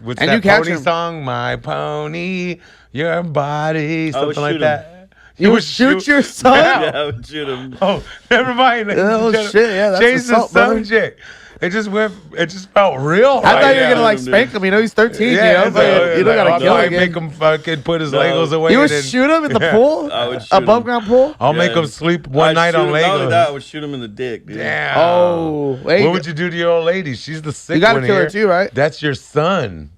Speaker 2: what's
Speaker 3: And
Speaker 2: that
Speaker 3: you catch
Speaker 2: pony
Speaker 3: him.
Speaker 2: song? My pony, your body,
Speaker 1: I would
Speaker 2: something like
Speaker 1: shoot
Speaker 2: that.
Speaker 3: You would shoot your son?
Speaker 2: Yeah.
Speaker 1: Yeah, I would shoot him.
Speaker 2: Oh, never mind. ladies
Speaker 3: Oh,
Speaker 2: and gentlemen.
Speaker 3: shit, yeah, that's
Speaker 2: Change
Speaker 3: assault,
Speaker 2: the
Speaker 3: brother.
Speaker 2: subject. It just felt real.
Speaker 3: I thought
Speaker 2: right
Speaker 3: you were
Speaker 2: now.
Speaker 3: gonna like spank him. He's 13.
Speaker 2: Yeah,
Speaker 3: You don't gotta kill
Speaker 2: I
Speaker 3: him.
Speaker 2: make him fucking put his
Speaker 1: No.
Speaker 2: Legos away.
Speaker 3: You would
Speaker 2: and then-
Speaker 3: shoot him in the
Speaker 2: Yeah.
Speaker 3: pool,
Speaker 1: I would shoot
Speaker 3: above
Speaker 1: him.
Speaker 3: ground pool.
Speaker 2: I'll make
Speaker 1: Yeah.
Speaker 2: him sleep one
Speaker 1: I'd
Speaker 2: night
Speaker 1: shoot
Speaker 2: on
Speaker 1: him- Not only
Speaker 2: Legos.
Speaker 1: that, I would shoot him in the dick, dude.
Speaker 2: Damn.
Speaker 3: Oh, hey,
Speaker 2: What would you do to your old lady? She's the sick
Speaker 3: You gotta
Speaker 2: one
Speaker 3: kill her
Speaker 2: here.
Speaker 3: too, right?
Speaker 2: That's your son.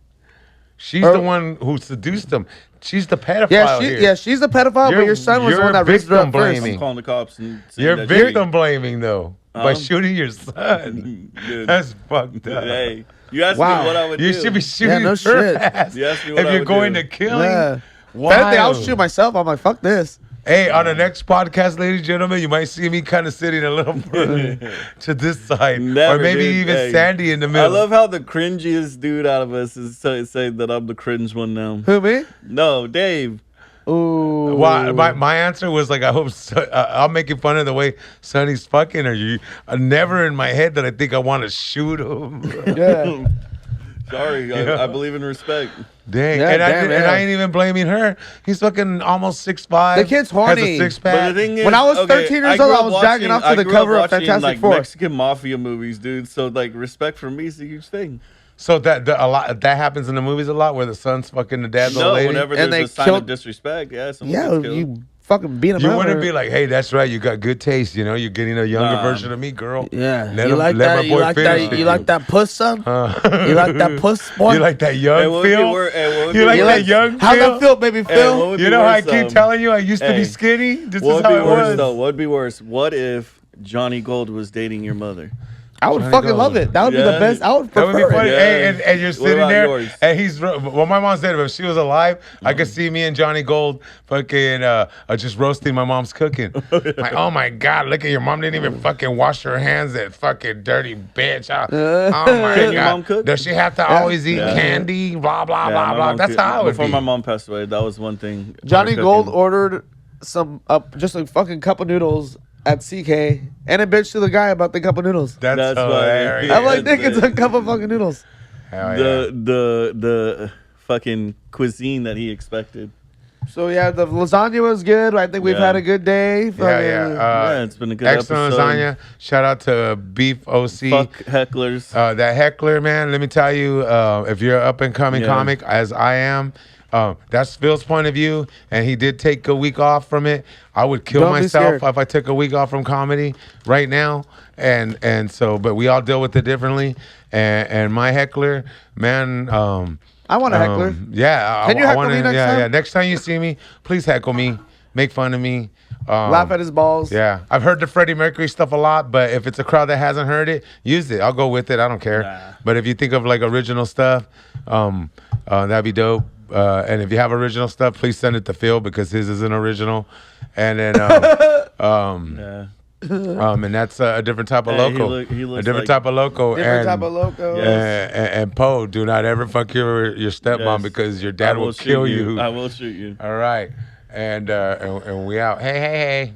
Speaker 2: She's
Speaker 3: Or-
Speaker 2: the one who seduced him. She's the pedophile here.
Speaker 3: Yeah, she's the pedophile, but your son was the
Speaker 2: you're
Speaker 3: one that raised her up
Speaker 2: victim
Speaker 3: first.
Speaker 2: blaming.
Speaker 1: I'm calling the cops and saying
Speaker 2: You're
Speaker 1: that
Speaker 2: victim blaming though by shooting your son.
Speaker 1: Dude.
Speaker 2: That's fucked up.
Speaker 1: Hey, you asked
Speaker 3: Wow.
Speaker 1: me what I would do.
Speaker 2: You should be shooting
Speaker 3: no
Speaker 2: her
Speaker 3: shit.
Speaker 2: ass
Speaker 1: You asked me what
Speaker 2: if
Speaker 1: I
Speaker 2: you're
Speaker 1: would
Speaker 2: going
Speaker 1: do.
Speaker 2: to killing.
Speaker 3: Yeah.
Speaker 2: Wow.
Speaker 3: If anything, I'll shoot myself. I'm like, fuck this.
Speaker 2: Hey, on the next podcast, ladies and gentlemen, you might see me kind of sitting a little further to this side.
Speaker 1: Never,
Speaker 2: or maybe
Speaker 1: dude.
Speaker 2: even
Speaker 1: Hey,
Speaker 2: Sandy in the
Speaker 1: I
Speaker 2: middle.
Speaker 1: love how the cringiest dude out of us is saying that I'm the cringe one now.
Speaker 3: Who, me?
Speaker 1: No, Dave.
Speaker 3: Ooh.
Speaker 2: Well, my answer was like, I hope I'm making fun of the way Sonny's fucking her. You never in my head that I think I want to shoot him.
Speaker 3: Yeah.
Speaker 1: Sorry,
Speaker 2: Yeah.
Speaker 1: I believe in respect.
Speaker 2: Dang,
Speaker 3: Yeah,
Speaker 2: and
Speaker 3: damn,
Speaker 2: and
Speaker 3: yeah.
Speaker 2: I ain't even blaming her. He's fucking almost 6'5".
Speaker 3: The kid's horny.
Speaker 2: Has a six
Speaker 1: But the
Speaker 2: pack.
Speaker 1: thing is,
Speaker 3: When I was
Speaker 1: okay,
Speaker 3: 13 years
Speaker 1: grew
Speaker 3: old, I
Speaker 1: up
Speaker 3: was jacking off to
Speaker 1: I
Speaker 3: the
Speaker 1: grew up
Speaker 3: cover of
Speaker 1: watching,
Speaker 3: Fantastic
Speaker 1: like,
Speaker 3: Four.
Speaker 1: Mexican mafia movies, dude. So like, respect for me is a huge thing.
Speaker 2: So that happens in the movies a lot, where the son's fucking the dad's
Speaker 1: No,
Speaker 2: old lady.
Speaker 1: whenever
Speaker 3: And
Speaker 1: there's
Speaker 3: they
Speaker 1: a sign
Speaker 3: killed-
Speaker 1: of disrespect, yeah, someone
Speaker 3: Yeah,
Speaker 1: gets killed.
Speaker 3: you fucking beat him
Speaker 2: You
Speaker 3: out.
Speaker 2: wouldn't be like, hey, that's right, you got good taste. You know, you're getting a younger version of me, girl.
Speaker 3: Yeah,
Speaker 2: Let
Speaker 3: you
Speaker 2: him-
Speaker 3: like
Speaker 2: let
Speaker 3: that?
Speaker 2: my
Speaker 3: You
Speaker 2: boy
Speaker 3: like
Speaker 2: finish
Speaker 3: that?
Speaker 2: it.
Speaker 3: You like that puss, son? You like that puss, boy?
Speaker 2: You like that
Speaker 1: Hey,
Speaker 2: young
Speaker 1: what would be
Speaker 2: feel?
Speaker 1: wor- hey, what would
Speaker 2: You
Speaker 1: be
Speaker 2: like
Speaker 1: worse-
Speaker 2: that young
Speaker 3: How's
Speaker 2: feel?
Speaker 3: that feel, baby
Speaker 1: Hey,
Speaker 3: Phil?
Speaker 1: what would be
Speaker 2: You know how I
Speaker 1: worse,
Speaker 2: keep telling you I used to be
Speaker 1: hey,
Speaker 2: skinny? This
Speaker 1: What
Speaker 2: is
Speaker 1: would
Speaker 2: how
Speaker 1: be
Speaker 2: it
Speaker 1: worse
Speaker 2: was.
Speaker 1: though? What would be worse? What if Johnny Gold was dating your mother?
Speaker 3: I would
Speaker 2: Johnny
Speaker 3: fucking
Speaker 2: Gold.
Speaker 3: love it. That would be the
Speaker 1: Yeah.
Speaker 3: best. I would
Speaker 2: That would be
Speaker 3: prefer
Speaker 2: funny.
Speaker 3: it.
Speaker 1: Yeah.
Speaker 2: Hey, and you're
Speaker 1: What
Speaker 2: sitting
Speaker 1: about
Speaker 2: there,
Speaker 1: yours?
Speaker 2: and he's well. My mom's dead, but if she was alive, I could see me and Johnny Gold fucking just roasting my mom's cooking. Like, oh my god, look at your mom didn't even fucking wash her hands. That fucking dirty bitch. Oh my
Speaker 1: Can
Speaker 2: god,
Speaker 1: your mom cook?
Speaker 2: does she have to always eat
Speaker 1: Yeah.
Speaker 2: candy? Blah blah
Speaker 1: Yeah,
Speaker 2: blah
Speaker 1: my
Speaker 2: blah.
Speaker 1: mom
Speaker 2: That's
Speaker 1: could-
Speaker 2: how I would
Speaker 1: Before
Speaker 2: be.
Speaker 1: my mom passed away, that was one thing.
Speaker 3: Johnny
Speaker 1: her
Speaker 3: Gold
Speaker 1: cooking.
Speaker 3: ordered some just a fucking cup of noodles at CK and a bitch to the guy about the cup of noodles.
Speaker 2: That's
Speaker 1: That's funny.
Speaker 2: hilarious.
Speaker 3: I'm like,
Speaker 1: That's
Speaker 3: Nick, it's
Speaker 1: it.
Speaker 3: a cup of fucking noodles.
Speaker 2: Hell yeah.
Speaker 1: the fucking cuisine that he expected.
Speaker 3: So yeah, the lasagna was good. I think we've
Speaker 1: Yeah.
Speaker 3: had a good day.
Speaker 2: Yeah,
Speaker 3: Fucking-
Speaker 1: Yeah, it's been a good
Speaker 2: excellent
Speaker 1: episode.
Speaker 2: lasagna. Shout out to Beef OC.
Speaker 1: Fuck hecklers.
Speaker 2: That Heckler, man, let me tell you, if you're an up and coming
Speaker 1: Yeah.
Speaker 2: comic, as I am, that's Phil's point of view, and he did take a week off from it. I would kill
Speaker 3: Don't be
Speaker 2: myself
Speaker 3: scared.
Speaker 2: if I took a week off from comedy right now, and so, but we all deal with it differently. And my Heckler, man,
Speaker 3: I want a heckler.
Speaker 2: yeah,
Speaker 3: Can you heckle
Speaker 2: wanna,
Speaker 3: me next
Speaker 2: yeah,
Speaker 3: time?
Speaker 2: yeah. Next time you see me, please heckle me, make fun of me.
Speaker 3: Laugh at his balls.
Speaker 2: Yeah, I've heard the Freddie Mercury stuff a lot, but if it's a crowd that hasn't heard it, use it. I'll go with it. I don't care.
Speaker 1: Nah.
Speaker 2: But if you think of like original stuff, that'd be dope. And if you have original stuff, please send it to Phil because his isn't original. And then,
Speaker 1: Yeah.
Speaker 2: and that's a different type of
Speaker 1: Hey, he
Speaker 2: loco.
Speaker 1: he looks
Speaker 2: a different
Speaker 1: like-
Speaker 2: type of loco.
Speaker 3: Different
Speaker 2: and,
Speaker 3: type of loco.
Speaker 1: Yeah.
Speaker 2: And Poe, do not ever fuck your stepmom
Speaker 1: Yes.
Speaker 2: because your
Speaker 1: I
Speaker 2: dad will
Speaker 1: shoot
Speaker 2: kill you.
Speaker 1: I will shoot you.
Speaker 2: All right. And we out. Hey, hey, hey.